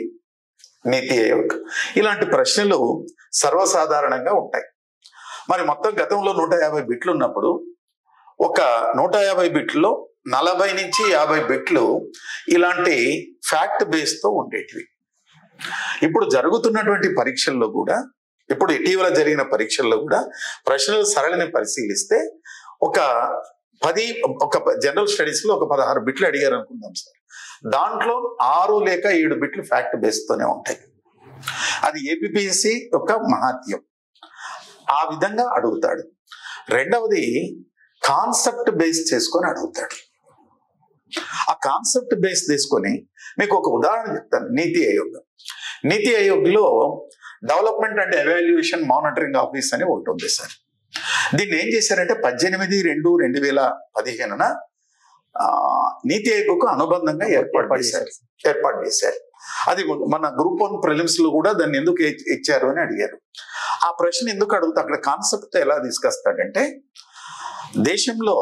నీతి ఆయోగ్. ఇలాంటి ప్రశ్నలు సర్వసాధారణంగా ఉంటాయి. మరి మొత్తం గతంలో 150 బిట్లు ఉన్నప్పుడు ఒక 150 బిట్లో 40 నుంచి 50 బిట్లు ఇలాంటి ఫ్యాక్ట్ బేస్తో ఉండేటివి. ఇప్పుడు జరుగుతున్నటువంటి పరీక్షల్లో కూడా, ఇప్పుడు ఇటీవల జరిగిన పరీక్షల్లో కూడా ప్రశ్నల సరళిని పరిశీలిస్తే ఒక జనరల్ స్టడీస్ లో ఒక 16 బిట్లు అడిగారు అనుకుందాం సార్. దాంట్లో 6 లేక 7 బిట్లు ఫ్యాక్ట్ బేస్తోనే ఉంటాయి. అది ఏపీపీఎస్సీ యొక్క మహాత్యం. ఆ విధంగా అడుగుతాడు. రెండవది కాన్సెప్ట్ బేస్ చేసుకొని అడుగుతాడు. ఆ కాన్సెప్ట్ బేస్ తీసుకొని మీకు ఒక ఉదాహరణ చెప్తాను. నీతి ఆయోగ్. నీతి ఆయోగ్ లో development and evaluation monitoring office అని ఒకటి ఉంది సార్. దీన్ని ఏం చేశారంటే 18/2/2015 నీతి ఆయోగ్ అనుబంధంగా ఏర్పాటు చేశారు. అది మన గ్రూప్ 1 ప్రిలిమ్స్ లో కూడా దాన్ని ఎందుకు ఇచ్చారు అని అడిగారు. ఆ ప్రశ్న ఎందుకు అడుగుతా, అక్కడ కాన్సెప్ట్ ఎలా తీసుకొస్తాడంటే, దేశంలో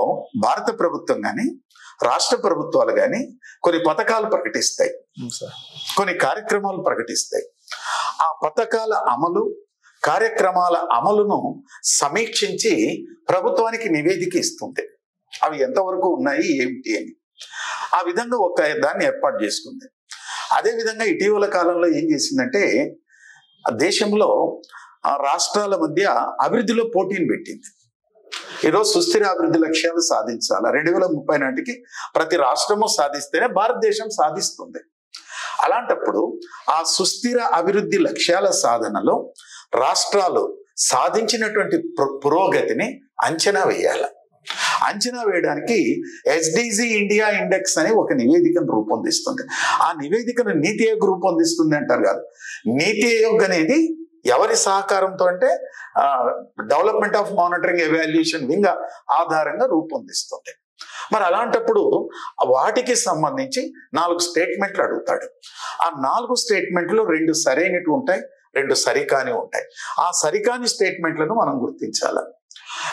భారత ప్రభుత్వం కానీ రాష్ట్ర ప్రభుత్వాలు కానీ కొన్ని పథకాలు ప్రకటిస్తాయి, కొన్ని కార్యక్రమాలు ప్రకటిస్తాయి. ఆ పథకాల అమలు, కార్యక్రమాల అమలును సమీక్షించి ప్రభుత్వానికి నివేదిక ఇస్తుంది. అవి ఎంతవరకు ఉన్నాయి ఏమిటి అని. ఆ విధంగా ఒక దాన్ని ఏర్పాటు చేసుకుంది. అదేవిధంగా ఇటీవల కాలంలో ఏం చేసిందంటే, దేశంలో రాష్ట్రాల మధ్య అభివృద్ధిలో పోటీని పెట్టింది. ఈరోజు సుస్థిర అభివృద్ధి లక్ష్యాలు సాధించాలి. 2030 నాటికి ప్రతి రాష్ట్రము సాధిస్తేనే భారతదేశం సాధిస్తుంది. అలాంటప్పుడు ఆ సుస్థిర అభివృద్ధి లక్ష్యాల సాధనలో రాష్ట్రాలు సాధించినటువంటి పురోగతిని అంచనా వేయాలి. అంచనా వేయడానికి ఎస్డిజి ఇండియా ఇండెక్స్ అని ఒక నివేదికను రూపొందిస్తుంది. ఆ నివేదికను నీతి ఆయోగ్ రూపొందిస్తుంది అంటారు కాదు. నీతి ఆయోగ్ అనేది ఎవరి సహకారంతో అంటే development of monitoring evaluation wing ఆధారంగా రూపొందిస్తుంది. మరి అలాంటప్పుడు వాటికి సంబంధించి 4 స్టేట్మెంట్లు అడుగుతాడు. ఆ 4 స్టేట్మెంట్లు 2 సరైనవి ఉంటాయి, 2 సరికాని ఉంటాయి. ఆ సరికాని స్టేట్మెంట్లను మనం గుర్తించాలి.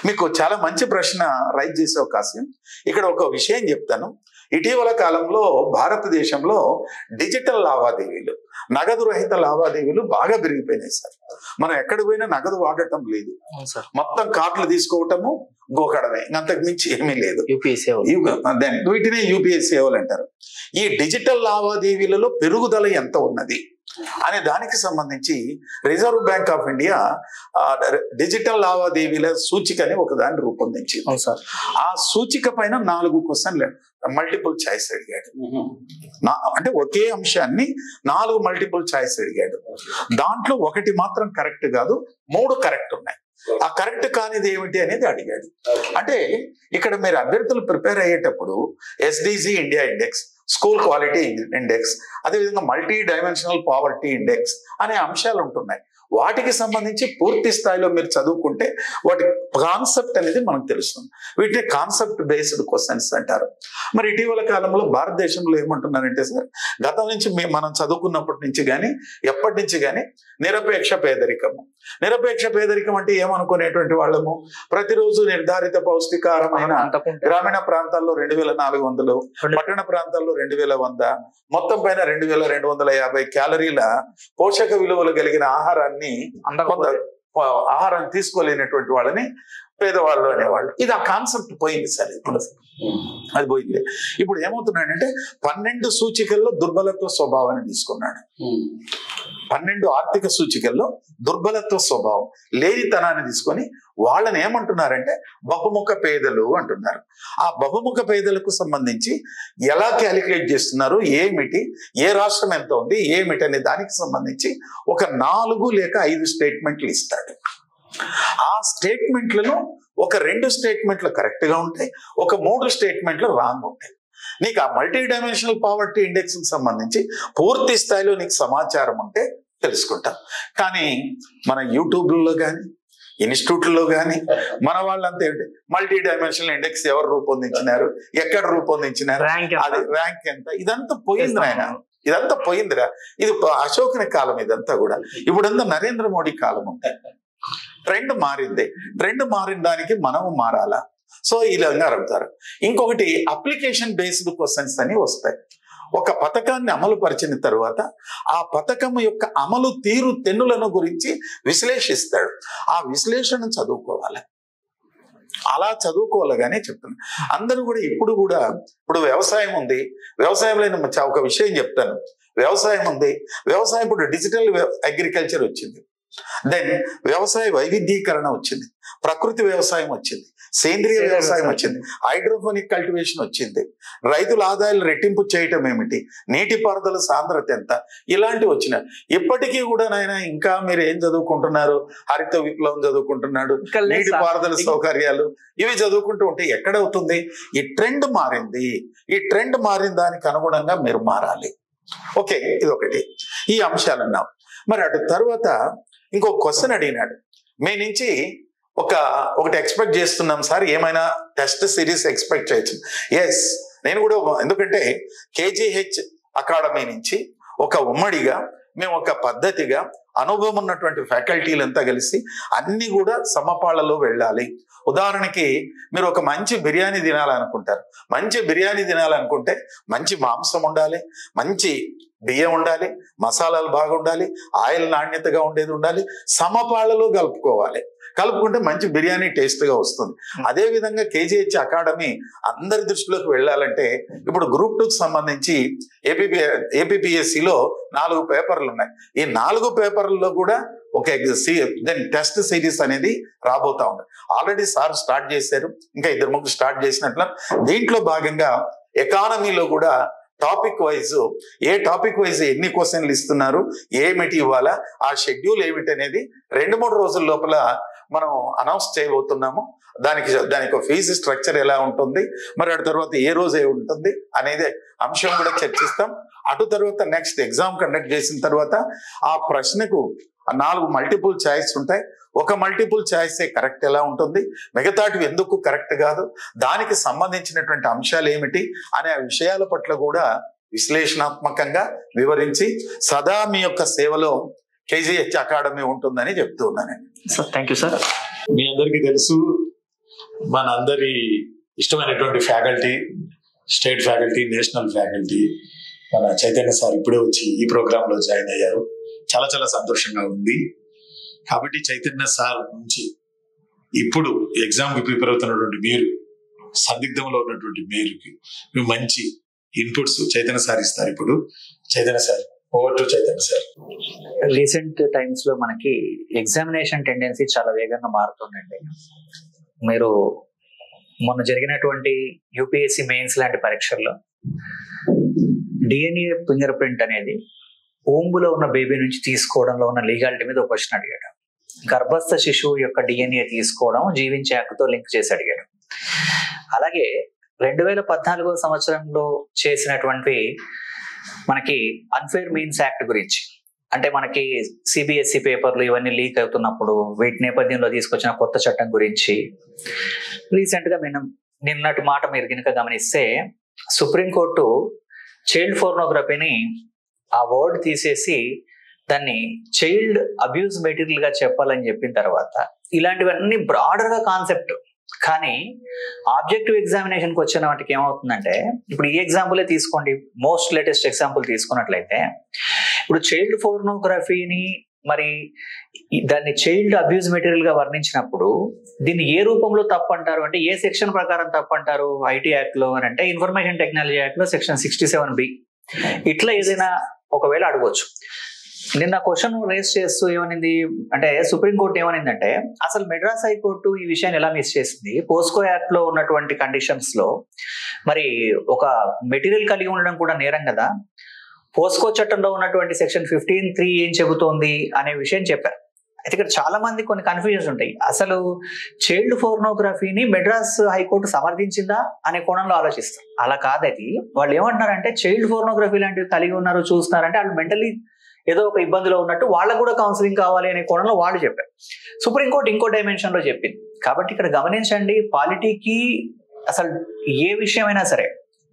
మీకు చాలా మంచి ప్రశ్న రైజ్ చేసే అవకాశం. ఇక్కడ ఒక విషయం చెప్తాను. ఇటీవల కాలంలో భారతదేశంలో డిజిటల్ లావాదేవీలు, నగదు రహిత లావాదేవీలు బాగా పెరిగిపోయినాయి సార్. మనం ఎక్కడికి పోయినా నగదు వాడటం లేదు. మొత్తం కార్డులు తీసుకోవటము, గోకడమే, అంతకు మించి ఏమీ లేదు. వీటినే యూపీఐ సేవలు అంటారు. ఈ డిజిటల్ లావాదేవీలలో పెరుగుదల ఎంత ఉన్నది అనే దానికి సంబంధించి reserve bank of India digital లావాదేవీల సూచిక అని ఒక దాన్ని రూపొందించింది. ఆ సూచిక పైన 4 క్వశ్చన్లు మల్టిపుల్ చాయిస్ అడిగాడు. అంటే ఒకే అంశాన్ని 4 మల్టిపుల్ చాయిస్ అడిగాడు. దాంట్లో 1 మాత్రం కరెక్ట్ కాదు, 3 కరెక్ట్ ఉన్నాయి. ఆ కరెక్ట్ కానిది ఏమిటి అనేది అడిగాడు. అంటే ఇక్కడ మీరు అభ్యర్థులు ప్రిపేర్ అయ్యేటప్పుడు SDG India index, school quality index, అదేవిధంగా మల్టీ డైమెన్షనల్ పావర్టీ ఇండెక్స్ అనే అంశాలు ఉంటున్నాయి. వాటికి సంబంధించి పూర్తి స్థాయిలో మీరు చదువుకుంటే వాటి కాన్సెప్ట్ అనేది మనకు తెలుస్తుంది. వీటిని కాన్సెప్ట్ బేస్డ్ క్వశ్చన్స్ అంటారు. మరి ఇటీవల కాలంలో భారతదేశంలో ఏమంటున్నారంటే సార్, గతం నుంచి మనం చదువుకున్నప్పటి నుంచి కానీ ఎప్పటి నుంచి కానీ నిరపేక్ష పేదరికము. నిరపేక్ష పేదరికం అంటే ఏమనుకునేటువంటి వాళ్ళము, ప్రతిరోజు నిర్ధారిత పౌష్టికారమైన గ్రామీణ ప్రాంతాల్లో 2400, పట్టణ ప్రాంతాల్లో 2100, మొత్తం పైన 2250 క్యాలరీల పోషక విలువలు కలిగిన ఆహారాన్ని తీసుకోలేనటువంటి వాళ్ళని పేదవాళ్ళు అనేవాళ్ళు. ఇది ఆ కాన్సెప్ట్ పోయింది సార్. ఇప్పుడు అది పోయింది. ఇప్పుడు ఏమవుతున్నాడంటే 12 సూచికల్లో దుర్బలత్వ స్వభావాన్ని తీసుకున్నాడు. 12 ఆర్థిక సూచికల్లో దుర్బలత్వ స్వభావం, లేనితనాన్ని తీసుకొని వాళ్ళని ఏమంటున్నారంటే బహుముఖ పేదలు అంటున్నారు. ఆ బహుముఖ పేదలకు సంబంధించి ఎలా క్యాలిక్యులేట్ చేస్తున్నారు, ఏమిటి, ఏ రాష్ట్రం ఎంత ఉంది, ఏమిటి అనే దానికి సంబంధించి ఒక 4 లేక 5 స్టేట్మెంట్లు ఇస్తాడు. ఆ స్టేట్మెంట్లను ఒక 2 స్టేట్మెంట్లు కరెక్ట్ గా ఉంటాయి, ఒక 3 స్టేట్మెంట్లు రాంగ్ ఉంటాయి. నీకు ఆ మల్టీ డైమెన్షనల్ పావర్టీ ఇండెక్స్ కి సంబంధించి పూర్తి స్థాయిలో నీకు సమాచారం ఉంటే తెలుసుకుంటాం. కానీ మన యూట్యూబ్లలో కానీ ఇన్స్టిట్యూట్లో కానీ మన వాళ్ళంతా ఏంటి, మల్టీ డైమెన్షనల్ ఇండెక్స్ ఎవరు రూపొందించినారు, ఎక్కడ రూపొందించినారు, అది ర్యాంక్ ఎంత, ఇదంతా పోయింది ఆయన. ఇదంతా పోయిందిరా. ఇది అశోకుని కాలం ఇదంతా కూడా. ఇప్పుడంతా నరేంద్ర మోడీ కాలం ఉంటాయి. ట్రెండ్ మారింది. ట్రెండ్ మారిన దానికి మనము మారాలా. సో ఇలా అడుగుతారు. ఇంకొకటి అప్లికేషన్ బేస్డ్ క్వశ్చన్స్ అని వస్తాయి. ఒక పథకాన్ని అమలు పరిచిన తర్వాత ఆ పథకం యొక్క అమలు తీరు తెన్నులను గురించి విశ్లేషిస్తాడు. ఆ విశ్లేషణ చదువుకోవాలి. అలా చదువుకోవాలగానే చెప్తాను. అందరూ కూడా ఇప్పుడు వ్యవసాయం ఉంది, వ్యవసాయంలో నేను ఒక విషయం చెప్తాను. వ్యవసాయం ఉంది, వ్యవసాయం ఇప్పుడు డిజిటల్ అగ్రికల్చర్ వచ్చింది, దెన్ వ్యవసాయ వైవిధ్యీకరణ వచ్చింది, ప్రకృతి వ్యవసాయం వచ్చింది, సేంద్రియ వ్యవసాయం వచ్చింది, హైడ్రోపోనిక్ కల్టివేషన్ వచ్చింది, రైతుల ఆదాయాలు రెట్టింపు చేయటం ఏమిటి, నీటిపారుదల సాంద్రత ఎంత, ఇలాంటివి వచ్చినాయి. ఇప్పటికీ కూడా నాయన ఇంకా మీరు ఏం చదువుకుంటున్నారు? హరిత విప్లవం చదువుకుంటున్నాడు, నీటిపారుదల సౌకర్యాలు, ఇవి చదువుకుంటూ ఉంటే ఎక్కడవుతుంది? ఈ ట్రెండ్ మారింది. ఈ ట్రెండ్ మారిన దానికి అనుగుణంగా మీరు మారాలి. ఓకే, ఇది ఒకటి. ఈ అంశాలు అన్నాం. మరి అటు తర్వాత ఇంకో క్వశ్చన్ అడిగినాడు, మీ నుంచి ఒకటి ఎక్స్పెక్ట్ చేస్తున్నాం సార్, ఏమైనా టెస్ట్ సిరీస్ ఎక్స్పెక్ట్ చేయొచ్చు? ఎస్, నేను కూడా. ఎందుకంటే కేజీహెచ్ అకాడమీ నుంచి ఒక ఉమ్మడిగా మేము ఒక పద్ధతిగా అనుభవం ఉన్నటువంటి ఫ్యాకల్టీలంతా కలిసి అన్ని కూడా సమపాళ్లలో వెళ్ళాలి. ఉదాహరణకి మీరు ఒక మంచి బిర్యానీ తినాలనుకుంటారు. మంచి బిర్యానీ తినాలనుకుంటే మంచి మాంసం ఉండాలి, మంచి బియ్యం ఉండాలి, మసాలాలు బాగా ఉండాలి, ఆయిల్ నాణ్యతగా ఉండేది ఉండాలి, సమపాళ్లలో కలుపుకుంటే మంచి బిర్యానీ టేస్ట్గా వస్తుంది. అదే విధంగా కేజీహెచ్ అకాడమీ అందరి దృష్టిలోకి వెళ్ళాలంటే ఇప్పుడు గ్రూప్ 2కి సంబంధించి ఏపీపీఎస్సిలో 4 పేపర్లు ఉన్నాయి. ఈ 4 పేపర్లలో కూడా ఒక టెస్ట్ సిరీస్ అనేది రాబోతా ఉంది. ఆల్రెడీ సార్ స్టార్ట్ చేశారు, ఇంకా 2-3 స్టార్ట్ చేసినట్లు. దీంట్లో భాగంగా ఎకానమీలో కూడా టాపిక్ వైజ్ ఎన్ని క్వశ్చన్లు ఇస్తున్నారు, ఏమిటి ఇవ్వాలా, ఆ షెడ్యూల్ ఏమిటి అనేది 2-3 రోజుల లోపల మనం అనౌన్స్ చేయబోతున్నాము. దానికి ఫీజు స్ట్రక్చర్ ఎలా ఉంటుంది, మరి అటు తర్వాత ఏ రోజు ఉంటుంది అనేది అంశం కూడా చర్చిస్తాం. అటు తర్వాత నెక్స్ట్ ఎగ్జామ్ కండక్ట్ చేసిన తర్వాత ఆ ప్రశ్నకు 4 మల్టిపుల్ చాయిస్ ఉంటాయి. ఒక మల్టిపుల్ చాయిసే కరెక్ట్ ఎలా ఉంటుంది, మిగతాటివి ఎందుకు కరెక్ట్ కాదు, దానికి సంబంధించినటువంటి అంశాలు ఏమిటి అనే విషయాల పట్ల కూడా విశ్లేషణాత్మకంగా వివరించి సదా మీ యొక్క సేవలో కేజీహెచ్ అకాడమీ ఉంటుందని చెప్తూ ఉన్నానండి. Sir thank you sir. మీ అందరికీ తెలుసు, మన అందరి ఇష్టమైనటువంటి faculty, state faculty, national faculty మన చైతన్య సార్ ఇప్పుడే వచ్చి ఈ ప్రోగ్రామ్ లో జాయిన్ అయ్యారు. చాలా చాలా సంతోషంగా ఉంది. కాబట్టి చైతన్య సార్ నుంచి ఇప్పుడు ఎగ్జామ్ కి ప్రిపేర్ అవుతున్నటువంటి మీరు, సందిగ్ధంలో ఉన్నటువంటి మీరు మంచి ఇన్పుట్స్ చైతన్య సార్ ఇస్తారు. ఇప్పుడు Chaitanya sir, over to Chaitanya sir. Recent times లో మనకి ఎగ్జామినేషన్ టెండెన్సీ చాలా వేగంగా మారుతుందండి. మీరు మొన్న జరిగినటువంటి యూపీఎస్సీ మెయిన్స్ లాంటి పరీక్షల్లో డిఎన్ఏ ఫింగర్ ప్రింట్ అనేది ఓంబులో ఉన్న బేబీ నుంచి తీసుకోవడంలో ఉన్న లీగాలిటీ మీద ఒక క్వశ్చన్ అడిగాడు. గర్భస్థ శిశువు యొక్క డిఎన్ఏ తీసుకోవడం జీవించే హక్కుతో లింక్ చేసి అడిగాడు. అలాగే 2014 సంవత్సరంలో చేసినటువంటి మనకి అన్ఫేర్ మీన్స్ యాక్ట్ గురించి, అంటే మనకి సిబిఎస్ఈ పేపర్లు ఇవన్నీ లీక్ అవుతున్నప్పుడు వీటి నేపథ్యంలో తీసుకొచ్చిన కొత్త చట్టం గురించి రీసెంట్ గా నిన్నటి మాట మీరు కనుక గమనిస్తే, సుప్రీంకోర్టు చైల్డ్ పోర్నోగ్రఫీని ఆ వర్డ్ తీసేసి దాన్ని చైల్డ్ అబ్యూజ్ మెటీరియల్ గా చెప్పాలని చెప్పిన తర్వాత ఇలాంటివన్నీ బ్రాడర్ గా కాన్సెప్ట్. కానీ ఆబ్జెక్టివ్ ఎగ్జామినేషన్కి వచ్చిన వాటికి ఏమవుతుందంటే, ఇప్పుడు ఈ ఎగ్జాంపులే తీసుకోండి, మోస్ట్ లేటెస్ట్ ఎగ్జాంపుల్ తీసుకున్నట్లయితే, ఇప్పుడు చైల్డ్ పోర్నోగ్రఫీని మరి దాన్ని చైల్డ్ అబ్యూజ్ మెటీరియల్ గా వర్ణించినప్పుడు దీన్ని ఏ రూపంలో తప్పు అంటారు అంటే, ఏ సెక్షన్ ప్రకారం తప్పు అంటారు ఐటీ యాక్ట్ లో అని అంటే, ఇన్ఫర్మేషన్ టెక్నాలజీ యాక్ట్ లో సెక్షన్ 67B. ఇట్లా ఏదైనా ఒకవేళ అడగవచ్చు. నిన్న క్వశ్చన్ రేస్ చేస్తూ ఏమనింది అంటే, సుప్రీంకోర్టు ఏమనిందంటే, అసలు మెడ్రాస్ హైకోర్టు ఈ విషయాన్ని ఎలా మిస్ చేసింది, పోస్కో యాక్ట్ లో ఉన్నటువంటి కండిషన్స్ లో మరి ఒక మెటీరియల్ కలిగి ఉండడం కూడా నేరం కదా, పోస్కో చట్టంలో ఉన్నటువంటి సెక్షన్ 15(3) ఏం చెబుతోంది అనే విషయం చెప్పారు. అయితే ఇక్కడ చాలా మంది కొన్ని కన్ఫ్యూజన్స్ ఉంటాయి. అసలు చైల్డ్ పోర్నోగ్రఫీని మెడ్రాస్ హైకోర్టు సమర్థించిందా అనే కోణంలో ఆలోచిస్తారు. అలా కాదది. వాళ్ళు ఏమంటున్నారంటే, చైల్డ్ పోర్నోగ్రఫీ లాంటివి కలిగి ఉన్నారు, చూస్తున్నారంటే వాళ్ళు మెంటలీ ఏదో ఒక ఇబ్బందిలో ఉన్నట్టు, వాళ్ళకు కూడా కౌన్సిలింగ్ కావాలి అనే కోణంలో వాళ్ళు చెప్పారు. సుప్రీంకోర్టు ఇంకో డైమెన్షన్ లో చెప్పింది. కాబట్టి ఇక్కడ గమనించండి, పాలిటీకి అసలు ఏ విషయమైనా సరే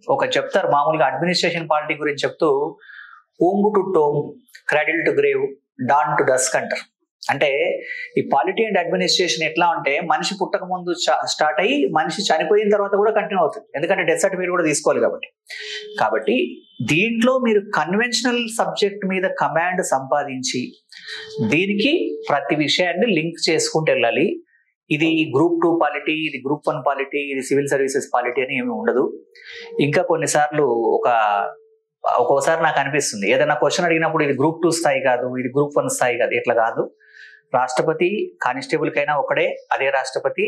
ఒక చెప్తారు, మామూలుగా అడ్మినిస్ట్రేషన్ పాలిటీ గురించి చెప్తూ, womb to tomb, cradle to grave, dawn to dusk అంటారు. అంటే ఈ పాలిటీ అండ్ అడ్మినిస్ట్రేషన్ ఎట్లా అంటే మనిషి పుట్టక ముందు స్టార్ట్ అయ్యి మనిషి చనిపోయిన తర్వాత కూడా కంటిన్యూ అవుతుంది, ఎందుకంటే డెత్ సర్టిఫికేట్ కూడా తీసుకోవాలి కాబట్టి దీంట్లో మీరు కన్వెన్షనల్ సబ్జెక్ట్ మీద కమాండ్ సంపాదించి దీనికి ప్రతి విషయాన్ని లింక్ చేసుకుంటూ వెళ్ళాలి. ఇది గ్రూప్ 2 పాలిటీ, ఇది గ్రూప్ 1 పాలిటీ, ఇది సివిల్ సర్వీసెస్ పాలిటీ అని ఏమి ఉండదు. ఇంకా కొన్నిసార్లు ఒక్కోసారి నాకు అనిపిస్తుంది ఏదైనా క్వశ్చన్ అడిగినప్పుడు ఇది గ్రూప్ 2 స్థాయి కాదు, ఇది గ్రూప్ 1 స్థాయి కాదు, ఇట్లా కాదు. రాష్ట్రపతి కానిస్టేబుల్ కైనా ఒకడే, అదే రాష్ట్రపతి.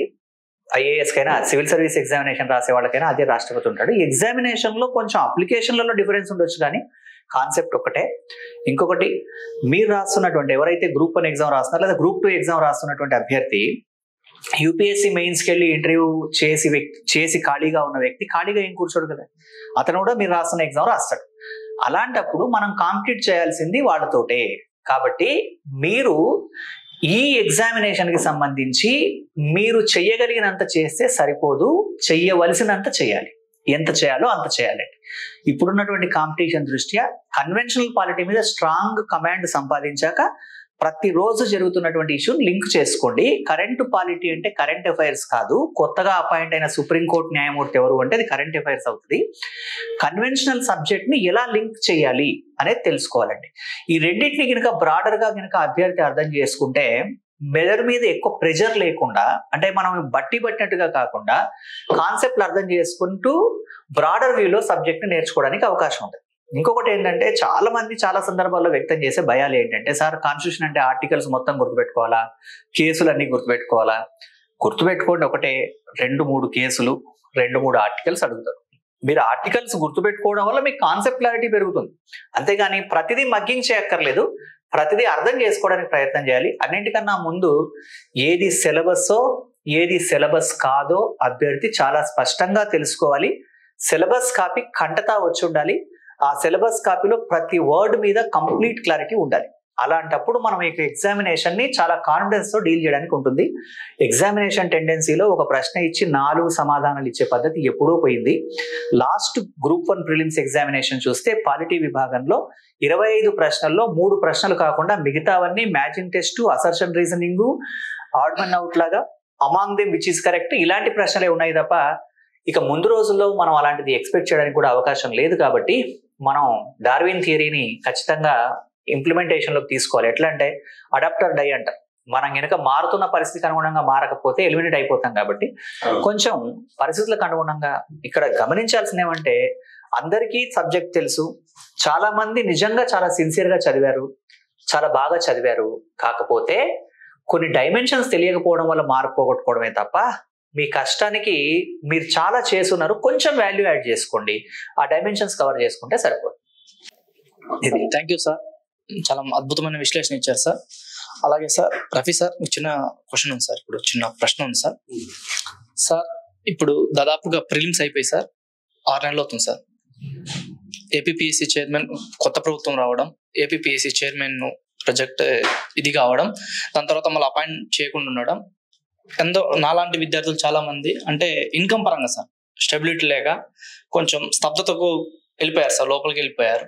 ఐఏఎస్ కైనా సివిల్ సర్వీస్ ఎగ్జామినేషన్ రాసే వాళ్ళకైనా అదే రాష్ట్రపతి ఉంటాడు. ఈ ఎగ్జామినేషన్ లో కొంచెం అప్లికేషన్లలో డిఫరెన్స్ ఉండొచ్చు కానీ కాన్సెప్ట్ ఒకటే. ఇంకొకటి, మీరు రాస్తున్నటువంటి ఎవరైతే గ్రూప్ 1 ఎగ్జామ్ రాస్తున్నారో లేదా గ్రూప్ 2 ఎగ్జామ్ రాస్తున్నటువంటి అభ్యర్థి యూపీఎస్సీ మెయిన్స్కి వెళ్ళి ఇంటర్వ్యూ చేసి ఖాళీగా ఉన్న వ్యక్తి ఖాళీగా ఏం కూర్చోడు కదా, అతను కూడా మీరు రాస్తున్న ఎగ్జామ్ రాస్తాడు. అలాంటప్పుడు మనం కాంపిటీట్ చేయాల్సింది వాళ్ళతోటే. కాబట్టి మీరు ఈ ఎగ్జామినేషన్ కి సంబంధించి మీరు చెయ్యగలిగినంత చేస్తే సరిపోదు, చెయ్యవలసినంత చేయాలి. ఎంత చేయాలో అంత చేయాలండి. ఇప్పుడున్నటువంటి కాంపిటీషన్ దృష్ట్యా కన్వెన్షనల్ పాలిటీ మీద స్ట్రాంగ్ కమాండ్ సంపాదించాక ప్రతిరోజు జరుగుతున్నటువంటి ఇష్యూని లింక్ చేసుకోండి. కరెంట్ పాలిటీ అంటే కరెంట్ అఫైర్స్ కాదు. కొత్తగా అపాయింట్ అయిన సుప్రీంకోర్టు న్యాయమూర్తి ఎవరు అంటే అది కరెంట్ అఫైర్స్ అవుతుంది. కన్వెన్షనల్ సబ్జెక్ట్ ని ఎలా లింక్ చేయాలి అనేది తెలుసుకోవాలండి. ఈ రెండింటిని కనుక బ్రాడర్ గా కనుక అభ్యర్థి అర్థం చేసుకుంటే మెదడు మీద ఎక్కువ ప్రెజర్ లేకుండా, అంటే మనం బట్టినట్టుగా కాకుండా కాన్సెప్ట్లు అర్థం చేసుకుంటూ బ్రాడర్ వ్యూలో సబ్జెక్ట్ ని నేర్చుకోవడానికి అవకాశం ఉంటుంది. ఇంకొకటి ఏంటంటే చాలా మంది చాలా సందర్భాల్లో వ్యక్తం చేసే భయాలు ఏంటంటే, సార్ కాన్స్టిట్యూషన్ అంటే ఆర్టికల్స్ మొత్తం గుర్తుపెట్టుకోవాలా, కేసులన్నీ గుర్తుపెట్టుకోవాలా? గుర్తుపెట్టుకోండి, ఒకటే 2-3 కేసులు 2-3 ఆర్టికల్స్ అడుగుతారు. మీరు ఆర్టికల్స్ గుర్తుపెట్టుకోవడం వల్ల మీకు కాన్సెప్ట్ క్లారిటీ పెరుగుతుంది. అంతేగాని ప్రతిదీ మగ్గింగ్ చేయక్కర్లేదు, ప్రతిదీ అర్థం చేసుకోవడానికి ప్రయత్నం చేయాలి. అన్నింటికన్నా ముందు ఏది సిలబస్సో ఏది సిలబస్ కాదో అభ్యర్థి చాలా స్పష్టంగా తెలుసుకోవాలి. సిలబస్ కాపీ కంటతా వచ్చి ఉండాలి. ఆ సిలబస్ కాపీలో ప్రతి వర్డ్ మీద కంప్లీట్ క్లారిటీ ఉండాలి. అలాంటప్పుడు మనం ఈ ఎగ్జామినేషన్ ని చాలా కాన్ఫిడెన్స్ తో డీల్ చేయడానికి ఉంటుంది. ఎగ్జామినేషన్ టెండెన్సీలో ఒక ప్రశ్న ఇచ్చి 4 సమాధానాలు ఇచ్చే పద్ధతి ఎప్పుడూ పోయింది. లాస్ట్ గ్రూప్ 1 ప్రిలిమ్స్ ఎగ్జామినేషన్ చూస్తే పాలిటీ విభాగంలో 25 ప్రశ్నల్లో 3 ప్రశ్నలు కాకుండా మిగతావన్నీ matching test, assertion reasoning, odd man out లాగా among them which is correct, ఇలాంటి ప్రశ్నలే ఉన్నాయి తప్ప ఇక ముందు రోజుల్లో మనం అలాంటిది ఎక్స్పెక్ట్ చేయడానికి కూడా అవకాశం లేదు. కాబట్టి మనం డార్విన్ థియరీని ఖచ్చితంగా ఇంప్లిమెంటేషన్ లోకి తీసుకోవాలి. ఎట్లా అంటే అడాప్టర్ డై అంటారు. మనం కనుక మారుతున్న పరిస్థితికి అనుగుణంగా మారకపోతే ఎలిమినేట్ అయిపోతాం. కాబట్టి కొంచెం పరిస్థితులకు అనుగుణంగా ఇక్కడ గమనించాల్సిన ఏమంటే, అందరికీ సబ్జెక్ట్ తెలుసు, చాలా మంది నిజంగా చాలా సిన్సియర్ గా చదివారు, చాలా బాగా చదివారు. కాకపోతే కొన్ని డైమెన్షన్స్ తెలియకపోవడం వల్ల మార్పు పోగొట్టుకోవడమే తప్ప మీ కష్టానికి మీరు చాలా చేస్తున్నారు, కొంచెం వాల్యూ యాడ్ చేసుకోండి, ఆ డైమెన్షన్స్ కవర్ చేసుకుంటే సరిపోతుంది. ఇది థ్యాంక్ యూ సార్, చాలా అద్భుతమైన విశ్లేషణ ఇచ్చారు సార్. అలాగే సార్ రఫీ సార్, చిన్న క్వశ్చన్ ఉంది సార్, ఇప్పుడు చిన్న ప్రశ్న ఉంది సార్. సార్ ఇప్పుడు దాదాపుగా ప్రిలిమ్స్ అయిపోయి సార్ 6 నెలలు అవుతుంది సార్. ఏపీపీఎస్సీ చైర్మన్ కొత్త ప్రభుత్వం రావడం, ఏపీపీఎస్సీ చైర్మన్ ప్రొజెక్ట్ ఇది కావడం, దాని తర్వాత మళ్ళీ అపాయింట్ చేయకుండా ఉండడం, ఎంతో నాలాంటి విద్యార్థులు చాలా మంది అంటే ఇన్కమ్ పరంగా సార్ స్టెబిలిటీ లేక కొంచెం స్తబ్దతకు వెళ్ళిపోయారు సార్, లోపలికి వెళ్ళిపోయారు.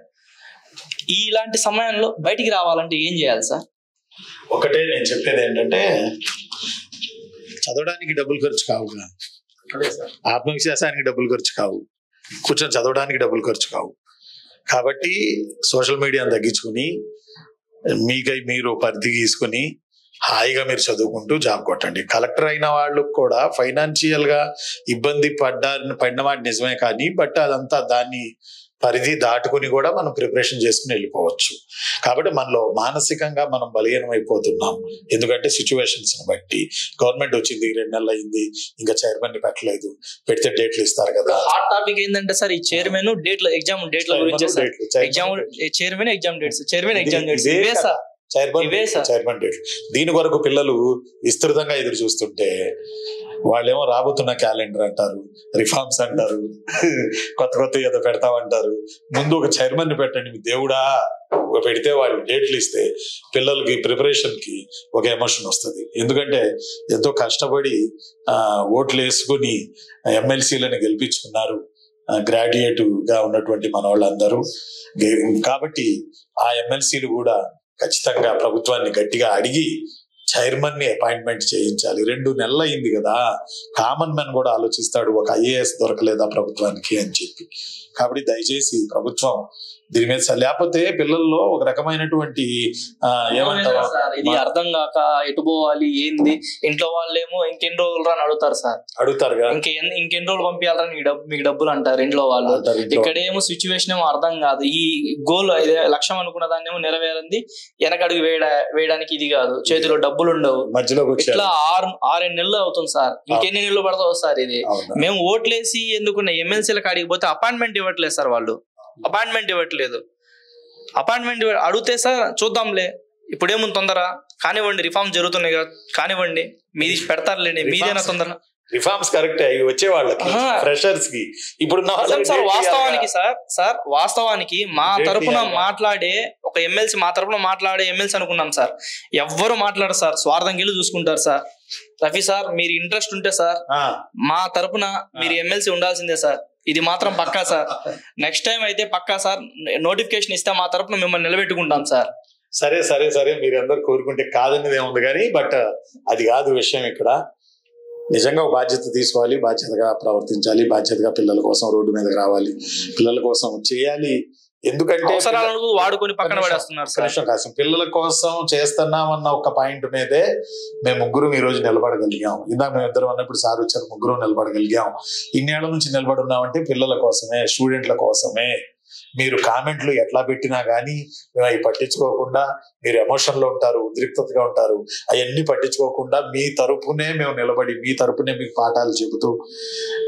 ఇలాంటి సమయంలో బయటికి రావాలంటే ఏం చేయాలి సార్? ఒకటే నేను చెప్పేది ఏంటంటే, చదవడానికి డబ్బులు ఖర్చు కావు, ఆత్మవిశ్వాసానికి డబ్బులు ఖర్చు కావు, కూర్చొని చదవడానికి డబ్బులు ఖర్చు కావు. కాబట్టి సోషల్ మీడియాను తగ్గించుకుని మీకై మీరు పరిధి గీసుకుని హాయిగా మీరు చదువుకుంటూ జాబ్ కొట్టండి. కలెక్టర్ అయిన వాళ్ళకు కూడా ఫైనాన్షియల్ గా ఇబ్బంది పడిన వాటి నిజమే, కానీ బట్ అదంతా దాన్ని పరిధి దాటుకుని కూడా మనం ప్రిపరేషన్ చేసుకుని వెళ్ళిపోవచ్చు. కాబట్టి మనలో మానసికంగా మనం బలహీనం అయిపోతున్నాం. ఎందుకంటే సిచ్యువేషన్స్ బట్టి గవర్నమెంట్ వచ్చింది 2 నెలలు అయింది, ఇంకా చైర్మన్ ని పెట్టలేదు, పెడితే డేట్లు ఇస్తారు కదా. హాట్ టాపిక్ ఏంటంటే సార్ ఈ చైర్మన్ డేట్ల ఎగ్జామ్ డేట్ల గురించి chairman exam dates chairman date. దీని వరకు పిల్లలు విస్తృతంగా ఎదురు చూస్తుంటే వాళ్ళేమో రాబోతున్న క్యాలెండర్ అంటారు, రిఫార్మ్స్ అంటారు, కొత్త ఏదో పెడతామంటారు. ముందు ఒక చైర్మన్ ని పెట్టండి మీ దేవుడా, పెడితే వాళ్ళు డేట్లు ఇస్తే పిల్లలకి ప్రిపరేషన్ కి ఒక ఎమోషన్ వస్తుంది. ఎందుకంటే ఎంతో కష్టపడి ఓట్లు వేసుకుని ఎమ్మెల్సీలను గెలిపించుకున్నారు గ్రాడ్యుయేట్ గా ఉన్నటువంటి మన వాళ్ళందరూ. కాబట్టి ఆ ఎమ్మెల్సీలు కూడా ఖచ్చితంగా ప్రభుత్వాన్ని గట్టిగా అడిగి చైర్మన్ ని అపాయింట్మెంట్ చేయించాలి. 2 నెలలు అయింది కదా, కామన్ మ్యాన్ కూడా ఆలోచిస్తాడు ఒక ఐఏఎస్ దొరకలేదా ప్రభుత్వానికి అని చెప్పి. కాబట్టి దయచేసి ప్రభుత్వం దీని మీద లేకపోతే పిల్లల్లో ఒక రకమైనటువంటి ఏమంటారు ఇది అర్థం కాక ఎటు పోవాలి ఏంది, ఇంట్లో వాళ్ళేమో ఇంకెన్ని రోజులు అని అడుగుతారు సార్, అడుగుతారు ఇంకెన్ని రోజులు పంపించాలని మీకు డబ్బులు అంటారు ఇంట్లో వాళ్ళు. ఇక్కడేమో సిచ్యువేషన్ ఏమో అర్థం కాదు. ఈ గోల్ లక్ష్యం అనుకున్న దాన్ని ఏమో నెరవేరింది, వెనకడుగు వేయడానికి ఇది కాదు, చేతిలో డబ్బులు ఉండవు. మధ్యలో ఇట్లా 6-8 నెలలు అవుతుంది సార్. ఇంకెన్ని నెలలు పడతావు సార్ ఇది? మేము ఓట్లేసి ఎందుకున్న ఎమ్మెల్సీలకు అడిగిపోతే అపాయింట్మెంట్ ఇవ్వట్లేదు సార్, వాళ్ళు అపాయింట్మెంట్ ఇవ్వట్లేదు. అపాయింట్మెంట్ అడిగితే సార్ చూద్దాంలే, ఇప్పుడేముంది తొందర, కానివ్వండి రిఫార్మ్స్ జరుగుతున్నాయి కదా, కానివ్వండి మీది పెడతారులేండి, మీదేనా తొందర? రిఫార్మ్స్ కరెక్ట్ అయ్యి వచ్చే వాళ్ళకి ఫ్రెషర్స్ కి ఇప్పుడు సార్ వాస్తవానికి మా తరపున మాట్లాడే ఒక ఎమ్మెల్సీ, మా తరపున మాట్లాడే ఎమ్మెల్సీ అనుకున్నాం సార్. ఎవ్వరు మాట్లాడరు సార్, స్వార్థం గిల్లు చూసుకుంటారు సార్. రఫీ సార్ మీరు ఇంట్రెస్ట్ ఉంటే సార్ మా తరపున మీరు ఎమ్మెల్సీ ఉండాల్సిందే సార్, ఇది మాత్రం పక్కా సార్. నెక్స్ట్ టైం అయితే పక్కా సార్, నోటిఫికేషన్ ఇస్తే మా తరపున మిమ్మల్ని నిలబెట్టుకుంటాం సార్. సరే సరే సరే మీరు అందరు కోరుకుంటే కాదనేది ఏముంది కానీ, బట్ అది కాదు విషయం. ఇక్కడ నిజంగా బాధ్యత తీసుకోవాలి, బాధ్యతగా ప్రవర్తించాలి, బాధ్యతగా పిల్లల కోసం రోడ్డు మీదకి రావాలి, పిల్లల కోసం చేయాలి. ఎందుకంటే అవసరాలను వాడుకొని పక్కన పడేస్తున్నారు. పిల్లల కోసం చేస్తున్నామన్న ఒక పాయింట్ మీదే మేము ముగ్గురు ఈ రోజు నిలబడగలిగాం. ఇందాక మేము ఇద్దరు అన్నప్పుడు సార్ వచ్చారు, ముగ్గురు నిలబడగలిగాం. ఇన్నేళ్ల నుంచి నిలబడున్నామంటే పిల్లల కోసమే, స్టూడెంట్ల కోసమే. మీరు కామెంట్లు ఎట్లా పెట్టినా కానీ మేము అవి పట్టించుకోకుండా, మీరు ఎమోషన్ లో ఉంటారు, ఉద్రిక్తతగా ఉంటారు, అవన్నీ పట్టించుకోకుండా మీ తరపునే మేము నిలబడి, మీ తరపునే మీకు పాఠాలు చెబుతూ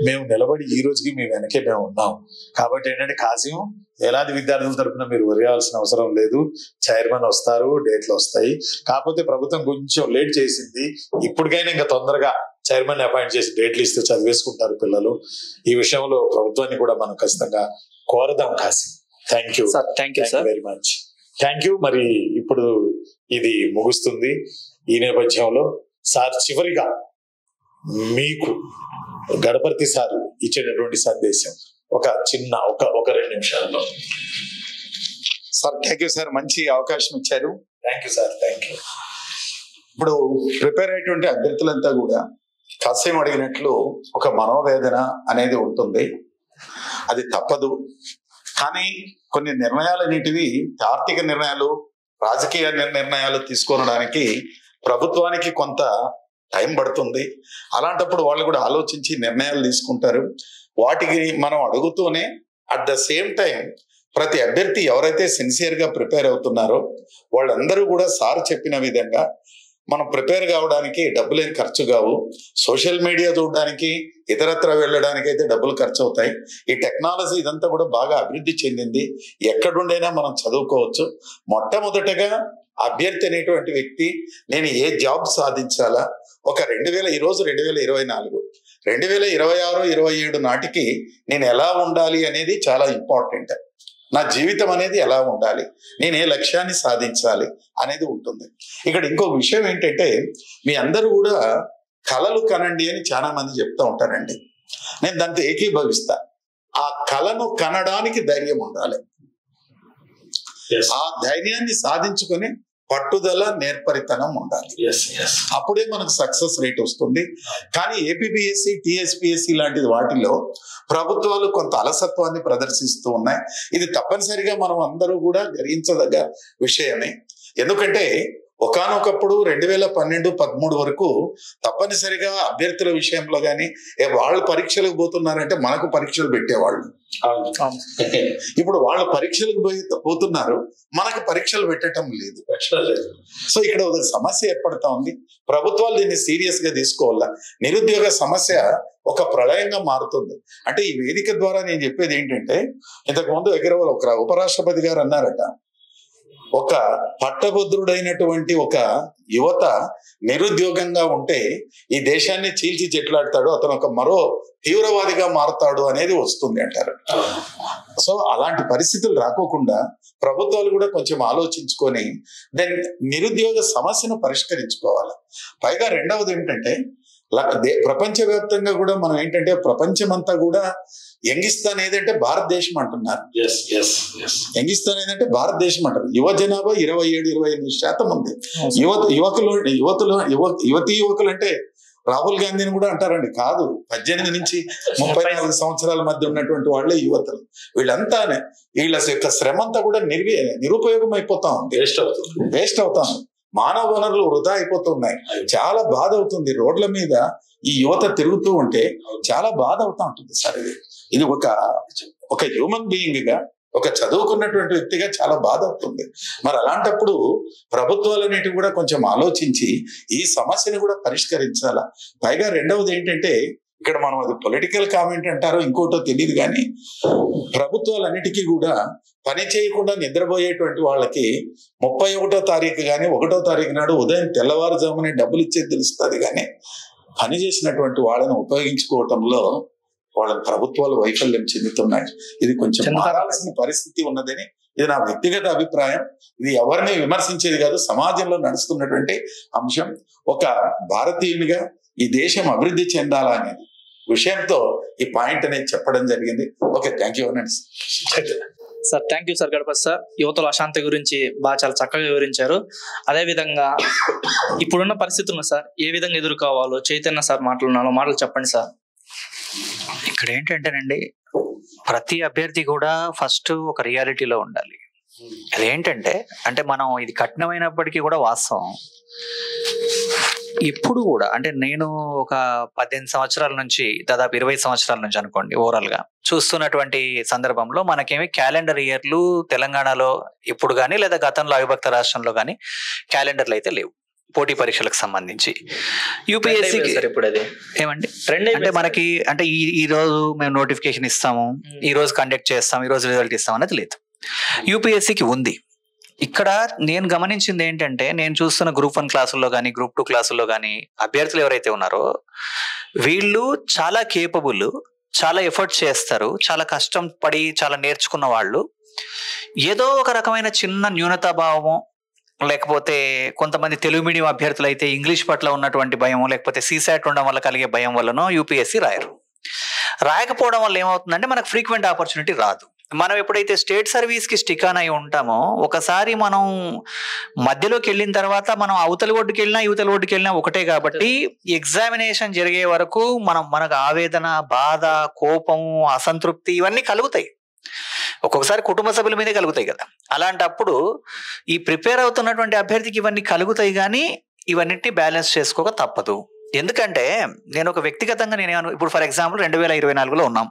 మేము నిలబడి ఈ రోజుకి మీ వెనకే మేము ఉన్నాం. కాబట్టి ఏంటంటే కాసిం, వేలాది విద్యార్థుల తరపున మీరు వరియాల్సిన అవసరం లేదు. చైర్మన్ వస్తారు, డేట్లు వస్తాయి. కాకపోతే ప్రభుత్వం కొంచెం లేట్ చేసింది. ఇప్పటికైనా ఇంకా తొందరగా చైర్మన్ అపాయింట్ చేసి డేట్లు ఇస్తూ చదివేసుకుంటారు పిల్లలు. ఈ విషయంలో ప్రభుత్వాన్ని కూడా మనం ఖచ్చితంగా కోరదాం Kasim. Thank you sir, thank you very much. Thank you. మరి ఇప్పుడు ఇది ముగుస్తుంది. ఈ నేపథ్యంలో సార్ చివరిగా మీకు గణపతి సార్ ఇచ్చేటటువంటి సందేశం ఒక చిన్న ఒక 2 నిమిషాల్లో. సార్ థ్యాంక్ యూ సార్, మంచి అవకాశం ఇచ్చారు. Thank you sir, thank you. ఇప్పుడు ప్రిపేర్ అయ్యేటువంటి అభ్యర్థులంతా కూడా కాసేం అడిగినట్లు ఒక మనోవేదన అనేది ఉంటుంది, అది తప్పదు. కానీ కొన్ని నిర్ణయాలు అనేటివి ఆర్థిక నిర్ణయాలు, రాజకీయ నిర్ణయాలు తీసుకోవడానికి ప్రభుత్వానికి కొంత టైం పడుతుంది. అలాంటప్పుడు వాళ్ళు కూడా ఆలోచించి నిర్ణయాలు తీసుకుంటారు. వాటికి మనం అడుగుతూనే అట్ ద సేమ్ టైం ప్రతి అభ్యర్థి ఎవరైతే సిన్సియర్ గా ప్రిపేర్ అవుతున్నారో వాళ్ళందరూ కూడా సార్ చెప్పిన విధంగా మనం ప్రిపేర్ కావడానికి డబ్బులేం ఖర్చు కావు. సోషల్ మీడియా చూడడానికి, ఇతరత్ర వెళ్ళడానికి అయితే డబ్బులు ఖర్చు అవుతాయి. ఈ టెక్నాలజీ ఇదంతా కూడా బాగా అభివృద్ధి చెందింది, ఎక్కడుండైనా మనం చదువుకోవచ్చు. మొట్టమొదటగా అభ్యర్థి అనేటువంటి వ్యక్తి నేను ఏ జాబ్ సాధించాలా, ఒక 2024 2026 27 నాటికి నేను ఎలా ఉండాలి అనేది చాలా ఇంపార్టెంట్. నా జీవితం అనేది ఎలా ఉండాలి, నేను ఏ లక్ష్యాన్ని సాధించాలి అనేది ఉంటుంది. ఇక్కడ ఇంకో విషయం ఏంటంటే, మీ అందరూ కూడా కలలు కనండి అని చాలా మంది చెప్తూ ఉంటారండి. నేను దాంతో ఏకీభవిస్తా. ఆ కలను కనడానికి ధైర్యం ఉండాలి. ఆ ధైర్యాన్ని సాధించుకొని పట్టుదల, నేర్పరితనం ఉండాలి. అప్పుడే మనకు సక్సెస్ రేట్ వస్తుంది. కానీ ఏపీపీఎస్సీ, టీఎస్పీఎస్సీ లాంటి వాటిలో ప్రభుత్వాలు కొంత అలసత్వాన్ని ప్రదర్శిస్తూ ఉన్నాయి. ఇది తప్పనిసరిగా మనం అందరూ కూడా గ్రహించదగ్గ విషయమే. ఎందుకంటే ఒకానొకప్పుడు 2012-13 వరకు తప్పనిసరిగా అభ్యర్థుల విషయంలో కానీ వాళ్ళు పరీక్షలకు పోతున్నారంటే మనకు పరీక్షలు పెట్టేవాళ్ళు. ఇప్పుడు వాళ్ళు పరీక్షలకు పోతున్నారు, మనకు పరీక్షలు పెట్టడం లేదు. సో ఇక్కడ ఒక సమస్య ఏర్పడతా ఉంది. ప్రభుత్వాలు దీన్ని సీరియస్ గా తీసుకోవాలా. నిరుద్యోగ సమస్య ఒక ప్రళయంగా మారుతుంది. అంటే ఈ వేదిక ద్వారా నేను చెప్పేది ఏంటంటే, ఇంతకు ముందు ఒక ఉపరాష్ట్రపతి గారు అన్నారట, ఒక పట్టభద్రుడైనటువంటి ఒక యువత నిరుద్యోగంగా ఉంటే ఈ దేశాన్ని చీల్చి చెట్లాడతాడు, అతను ఒక మరో తీవ్రవాదిగా మారుతాడు అనేది వస్తుంది అంటారు. సో అలాంటి పరిస్థితులు రాకోకుండా ప్రభుత్వాలు కూడా కొంచెం ఆలోచించుకొని నిరుద్యోగ సమస్యను పరిష్కరించుకోవాలి. పైగా రెండవది ఏంటంటే, ప్రపంచవ్యాప్తంగా కూడా మనం ఏంటంటే ప్రపంచమంతా కూడా యంగిస్తాన్ ఏదంటే భారతదేశం అంటున్నారు. యంగిస్తాన్ ఏదంటే భారతదేశం అంటారు. యువ జనాభా 27-28% ఉంది. యువకులు అంటే రాహుల్ గాంధీని కూడా అంటారండి. కాదు, 18 నుంచి 34 సంవత్సరాల మధ్య ఉన్నటువంటి వాళ్ళే యువతలు. వీళ్ళంతానే వీళ్ళ యొక్క శ్రమ అంతా కూడా నిరుపయోగం అయిపోతా ఉంది, వేస్ట్ అవుతా ఉంది. మానవ వనరులు వృధా అయిపోతున్నాయి. చాలా బాధ అవుతుంది. రోడ్ల మీద ఈ యువత తిరుగుతూ ఉంటే చాలా బాధ అవుతా ఉంటుంది సార్. ఇది ఒక హ్యూమన్ బీయింగ్ గా, ఒక చదువుకున్నటువంటి వ్యక్తిగా చాలా బాధ అవుతుంది. మరి అలాంటప్పుడు ప్రభుత్వాలన్నిటి కూడా కొంచెం ఆలోచించి ఈ సమస్యని కూడా పరిష్కరించాలా. పైగా రెండవది ఏంటంటే, ఇక్కడ మనం అది పొలిటికల్ కామెంట్ అంటారో ఇంకోటో తెలియదు కానీ, ప్రభుత్వాలన్నిటికీ కూడా పని చేయకుండా నిద్రపోయేటువంటి వాళ్ళకి 31వ తారీఖు కానీ 1వ తారీఖు నాడు ఉదయం తెల్లవారుజామునే డబ్బులు ఇచ్చేది తెలుస్తుంది. కానీ పని చేసినటువంటి వాళ్ళని ఉపయోగించుకోవటంలో వాళ్ళ ప్రభుత్వాలు వైఫల్యం చెందుతున్నాయి. ఇది కొంచెం మారాల్సిన పరిస్థితి ఉన్నదని ఇది నా వ్యక్తిగత అభిప్రాయం. ఇది ఎవరిని విమర్శించేది కాదు, సమాజంలో నడుస్తున్నటువంటి అంశం. ఒక భారతీయునిగా ఈ దేశం అభివృద్ధి చెందాలా అనేది విషయంతో ఈ పాయింట్ అనేది చెప్పడం జరిగింది. ఓకే, థ్యాంక్ యూ అనండి sir. Thank you sir Ganapathi sir. యువతల అశాంతి గురించి బాగా చాలా చక్కగా వివరించారు. అదే విధంగా ఇప్పుడున్న పరిస్థితులను సార్ ఏ విధంగా ఎదుర్కోవాలో చైతన్య సార్ మాటలు చెప్పండి సార్. ఇక్కడ ఏంటంటేనండి, ప్రతి అభ్యర్థి కూడా ఫస్ట్ ఒక రియాలిటీలో ఉండాలి. అదేంటంటే అంటే మనం ఇది కఠినమైనప్పటికీ కూడా వాస్తవం. ఇప్పుడు కూడా అంటే నేను ఒక 18 సంవత్సరాల నుంచి దాదాపు 20 సంవత్సరాల నుంచి అనుకోండి ఓవరాల్ గా చూస్తున్నటువంటి సందర్భంలో మనకేమి క్యాలెండర్ ఇయర్లు తెలంగాణలో ఇప్పుడు కానీ లేదా గతంలో అవిభక్త రాష్ట్రంలో కానీ క్యాలెండర్లు అయితే లేవు పోటీ పరీక్షలకు సంబంధించి. యూపీఎస్సీకి ఇప్పుడు అది ఏమండి అంటే మనకి అంటే ఈ రోజు మేము నోటిఫికేషన్ ఇస్తాము, ఈ రోజు కండక్ట్ చేస్తాం, ఈ రోజు రిజల్ట్ ఇస్తాం అనేది లేదు. యూపీఎస్సీకి ఉంది. ఇక్కడ నేను గమనించింది ఏంటంటే, నేను చూస్తున్న గ్రూప్ 1 క్లాసుల్లో కానీ గ్రూప్ 2 క్లాసుల్లో కానీ అభ్యర్థులు ఎవరైతే ఉన్నారో వీళ్ళు చాలా కేపబుల్, చాలా ఎఫర్ట్ చేస్తారు, చాలా కష్టం పడి చాలా నేర్చుకున్న వాళ్ళు. ఏదో ఒక రకమైన చిన్న న్యూనతాభావము, లేకపోతే కొంతమంది తెలుగు మీడియం అభ్యర్థులు అయితే ఇంగ్లీష్ పట్ల ఉన్నటువంటి భయం, లేకపోతే సీసాట్ ఉండడం వల్ల కలిగే భయం వల్లనో యూపీఎస్సీ రాయరు. రాయకపోవడం వల్ల ఏమవుతుందంటే మనకు ఫ్రీక్వెంట్ ఆపర్చునిటీ రాదు. మనం ఎప్పుడైతే స్టేట్ సర్వీస్ కి స్టిక్ ఆన్ అయి ఉంటామో, ఒకసారి మనం మధ్యలోకి వెళ్ళిన తర్వాత మనం అవతలి ఒడ్డుకి వెళ్ళినా యువతల ఒడ్డుకి వెళ్ళినా ఒకటే. కాబట్టి ఎగ్జామినేషన్ జరిగే వరకు మనకు ఆవేదన, బాధ, కోపం, అసంతృప్తి ఇవన్నీ కలుగుతాయి. ఒక్కొక్కసారి కుటుంబ సభ్యుల మీదే కలుగుతాయి కదా. అలాంటప్పుడు ఈ ప్రిపేర్ అవుతున్నటువంటి అభ్యర్థికి ఇవన్నీ కలుగుతాయి, కానీ ఇవన్నిటిని బ్యాలెన్స్ చేసుకోక తప్పదు. ఎందుకంటే నేను ఒక వ్యక్తిగతంగా ఇప్పుడు ఫర్ ఎగ్జాంపుల్ 2024లో ఉన్నాం.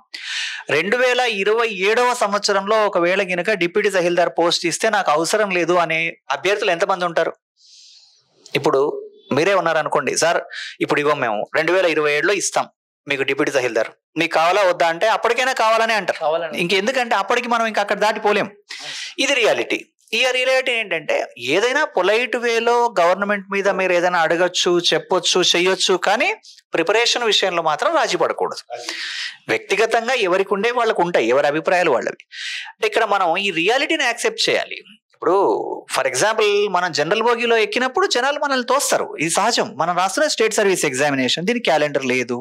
2027వ సంవత్సరంలో ఒకవేళ కనుక డిప్యూటీ తహసీల్దార్ పోస్ట్ ఇస్తే నాకు అవసరం లేదు అనే అభ్యర్థులు ఎంతమంది ఉంటారు? ఇప్పుడు మీరే ఉన్నారనుకోండి, సార్ ఇప్పుడు ఇవ్వం, మేము 2027లో ఇస్తాం మీకు డిప్యూటీ తహసీల్దార్, మీకు కావాలా వద్దా అంటే అప్పటికైనా కావాలనే అంటారు. ఇంకెందుకంటే అప్పటికి మనం ఇంకా అక్కడ దాటిపోలేం. ఇది రియాలిటీ. ఈ రియాలిటీ ఏంటంటే, ఏదైనా పొలైట్ వేలో గవర్నమెంట్ మీద మీరు ఏదైనా అడగచ్చు, చెప్పొచ్చు, చెయ్యొచ్చు, కానీ ప్రిపరేషన్ విషయంలో మాత్రం రాజీ పడకూడదు. వ్యక్తిగతంగా ఎవరికి ఉండే వాళ్ళకు ఉంటాయి, ఎవరి అభిప్రాయాలు వాళ్ళవి. అంటే ఇక్కడ మనం ఈ రియాలిటీని యాక్సెప్ట్ చేయాలి. ఇప్పుడు ఫర్ ఎగ్జాంపుల్ మనం జనరల్ బోగిలో ఎక్కినప్పుడు జనాలు మనల్ని తోస్తారు, ఇది సహజం. మనం రాస్తున్న స్టేట్ సర్వీస్ ఎగ్జామినేషన్, దీనికి క్యాలెండర్ లేదు.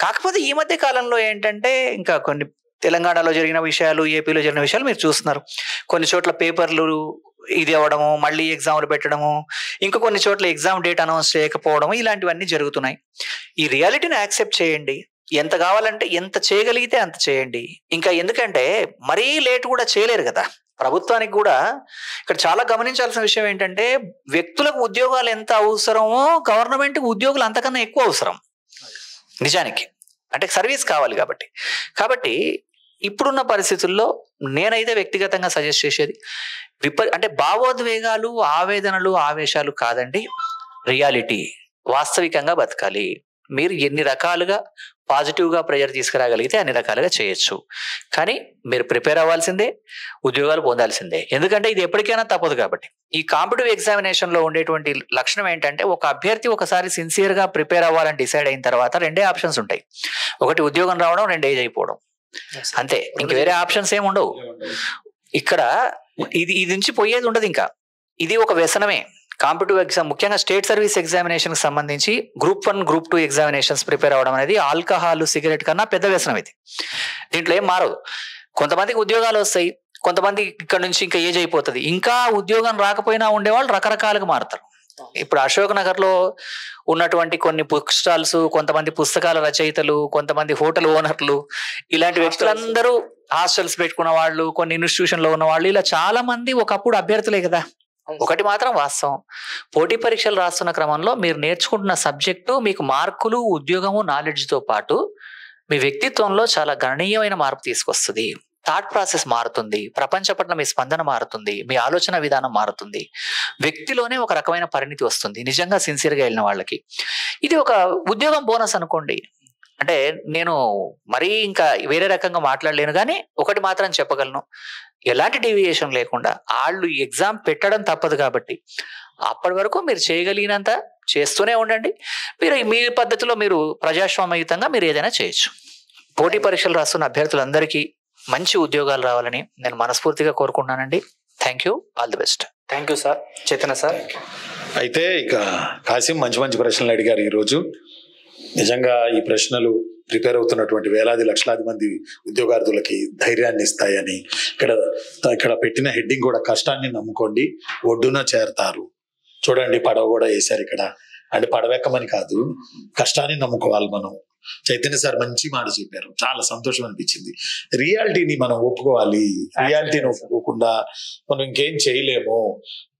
కాకపోతే ఈ మధ్య కాలంలో ఏంటంటే ఇంకా కొన్ని తెలంగాణలో జరిగిన విషయాలు, ఏపీలో జరిగిన విషయాలు మీరు చూస్తున్నారు. కొన్ని చోట్ల పేపర్లు ఇది అవ్వడము, మళ్ళీ ఎగ్జామ్లు పెట్టడము, ఇంకా కొన్ని చోట్ల ఎగ్జామ్ డేట్ అనౌన్స్ చేయకపోవడము, ఇలాంటివన్నీ జరుగుతున్నాయి. ఈ రియాలిటీని యాక్సెప్ట్ చేయండి. ఎంత కావాలంటే ఎంత చేయగలిగితే అంత చేయండి. ఇంకా ఎందుకంటే మరీ లేట్ కూడా చేయలేరు కదా. ప్రభుత్వానికి కూడా ఇక్కడ చాలా గమనించాల్సిన విషయం ఏంటంటే, వ్యక్తులకు ఉద్యోగాలు ఎంత అవసరమో గవర్నమెంట్కి ఉద్యోగులు అంతకన్నా ఎక్కువ అవసరం నిజానికి. అంటే సర్వీస్ కావాలి కాబట్టి ఇప్పుడున్న పరిస్థితుల్లో నేనైతే వ్యక్తిగతంగా సజెస్ట్ చేసేది అంటే భావోద్వేగాలు, ఆవేదనలు, ఆవేశాలు కాదండి, రియాలిటీ, వాస్తవికంగా బతకాలి. మీరు ఎన్ని రకాలుగా పాజిటివ్గా ప్రెజర్ తీసుకురాగలిగితే అన్ని రకాలుగా చేయొచ్చు. కానీ మీరు ప్రిపేర్ అవ్వాల్సిందే, ఉద్యోగాలు పొందాల్సిందే. ఎందుకంటే ఇది ఎప్పటికైనా తప్పదు. కాబట్టి ఈ కాంపిటిటివ్ ఎగ్జామినేషన్లో ఉండేటువంటి లక్షణం ఏంటంటే, ఒక అభ్యర్థి ఒకసారి సిన్సియర్గా ప్రిపేర్ అవ్వాలని డిసైడ్ అయిన తర్వాత 2 ఆప్షన్స్ ఉంటాయి. ఒకటి ఉద్యోగం రావడం, 2 ఏజ్ అయిపోవడం, అంతే. ఇంక వేరే ఆప్షన్స్ ఏమి ఉండవు. ఇక్కడ ఇది నుంచి పోయేది ఉండదు. ఇంకా ఇది ఒక వ్యసనమే. కాంపిటిటివ్ ఎగ్జామ్, ముఖ్యంగా స్టేట్ సర్వీస్ ఎగ్జామినేషన్ కి సంబంధించి గ్రూప్ 1 గ్రూప్ 2 ఎగ్జామినేషన్స్ ప్రిపేర్ అవ్వడం అనేది ఆల్కహాల్ సిగరెట్ కన్నా పెద్ద వ్యసనం ఇది. దీంట్లో ఏం మారదు. కొంతమందికి ఉద్యోగాలు వస్తాయి, కొంతమంది ఇక్కడ నుంచి ఇంకా ఏజ్ అయిపోతుంది, ఇంకా ఉద్యోగం రాకపోయినా ఉండేవాళ్ళు రకరకాలుగా మారుతారు. ఇప్పుడు అశోక్ నగర్ లో ఉన్నటువంటి కొన్ని బుక్ స్టాల్స్, కొంతమంది పుస్తకాల రచయితలు, కొంతమంది హోటల్ ఓనర్లు, ఇలాంటి వ్యక్తులందరూ హాస్టల్స్ పెట్టుకున్న వాళ్ళు, కొన్ని ఇన్స్టిట్యూషన్ లో ఉన్న వాళ్ళు, ఇలా చాలా మంది ఒకప్పుడు అభ్యర్థులే కదా. ఒకటి మాత్రం వాస్తవం, పోటీ పరీక్షలు రాస్తున్న క్రమంలో మీరు నేర్చుకుంటున్న సబ్జెక్టు మీకు మార్కులు, ఉద్యోగము, నాలెడ్జ్ తో పాటు మీ వ్యక్తిత్వంలో చాలా గణనీయమైన మార్పు తీసుకొస్తుంది. థాట్ ప్రాసెస్ మారుతుంది, ప్రపంచ పట్ల మీ స్పందన మారుతుంది, మీ ఆలోచన విధానం మారుతుంది, వ్యక్తిలోనే ఒక రకమైన పరిణితి వస్తుంది నిజంగా సిన్సియర్గా వెళ్ళిన వాళ్ళకి. ఇది ఒక ఉద్యోగం బోనస్ అనుకోండి. అంటే నేను మరీ ఇంకా వేరే రకంగా మాట్లాడలేను, కానీ ఒకటి మాత్రం చెప్పగలను, ఎలాంటి డీవియేషన్ లేకుండా వాళ్ళు ఎగ్జామ్ పెట్టడం తప్పదు కాబట్టి అప్పటి వరకు మీరు చేయగలిగినంత చేస్తూనే ఉండండి. మీరు మీ పద్ధతిలో మీరు ప్రజాస్వామ్యయుతంగా మీరు ఏదైనా చేయొచ్చు. పోటీ పరీక్షలు రాస్తున్న అభ్యర్థులందరికీ మంచి ఉద్యోగాలు రావాలని నేను మనస్ఫూర్తిగా కోరుకుంటున్నానండి. Thank you, all the best. Thank you sir. Chaitanya sir. అయితే ఇక కాసిం మంచి ప్రశ్నలు అడిగారు ఈరోజు. నిజంగా ఈ ప్రశ్నలు ప్రిపేర్ అవుతున్నటువంటి వేలాది లక్షలాది మంది ఉద్యోగార్థులకి ధైర్యాన్ని ఇస్తాయని, ఇక్కడ పెట్టిన హెడ్డింగ్ కూడా కష్టాన్ని నమ్ముకోండి ఒడ్డున చేరతారు. చూడండి, పడవ కూడా వేశారు ఇక్కడ. అంటే పడవెక్కమని కాదు, కష్టాన్ని నమ్ముకోవాలి మనం. చైతన్య సార్ మంచి మాట చెప్పారు, చాలా సంతోషం అనిపించింది. రియాలిటీని మనం ఒప్పుకోవాలి. రియాలిటీని ఒప్పుకోకుండా మనం ఇంకేం చేయలేము.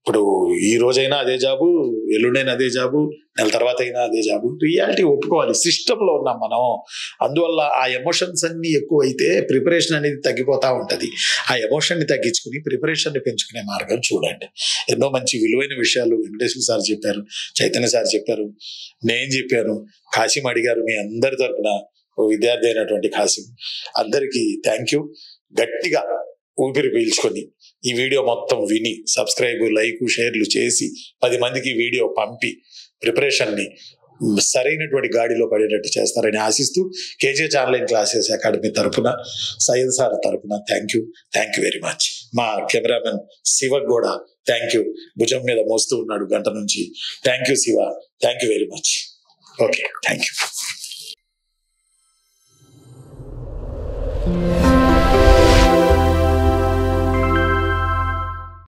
ఇప్పుడు ఈ రోజైనా అదే జాబు, ఎల్లుండైనా అదే జాబు, నెల తర్వాత అయినా అదే జాబు. రియాలిటీ ఒప్పుకోవాలి. సిస్టమ్ లో ఉన్నాం మనం. అందువల్ల ఆ ఎమోషన్స్ అన్ని ఎక్కువైతే ప్రిపరేషన్ అనేది తగ్గిపోతా ఉంటది. ఆ ఎమోషన్ ని తగ్గించుకుని ప్రిపరేషన్ ని పెంచుకునే మార్గం చూడండి. ఎన్నో మంచి విలువైన విషయాలు వెంకటేశ్వర సార్ చెప్పారు, చైతన్య సార్ చెప్పారు, నేను చెప్పాను, కాసిం అడిగారు. మీ అందరి తరపున ఓ విద్యార్థి అయినటువంటి కాసిం, అందరికీ థ్యాంక్ యూ. గట్టిగా ఊపిరి పీల్చుకొని ఈ వీడియో మొత్తం విని సబ్స్క్రైబ్, లైక్, షేర్లు చేసి 10 మందికి వీడియో పంపి ప్రిపరేషన్ ని సరైనటువంటి గాడిలో పడేటట్టు చేస్తారని ఆశిస్తూ కేజీహెచ్ ఆన్లైన్ క్లాసెస్ అకాడమీ తరఫున, సయ్యద్ సార్ తరఫున థ్యాంక్ యూ వెరీ మచ్. మా కెమెరామెన్ శివ కూడా థ్యాంక్ యూ, భుజం మీద మోస్తూ ఉన్నాడు గంట నుంచి. Thank you Shiva, thank you very much. Okay, thank you.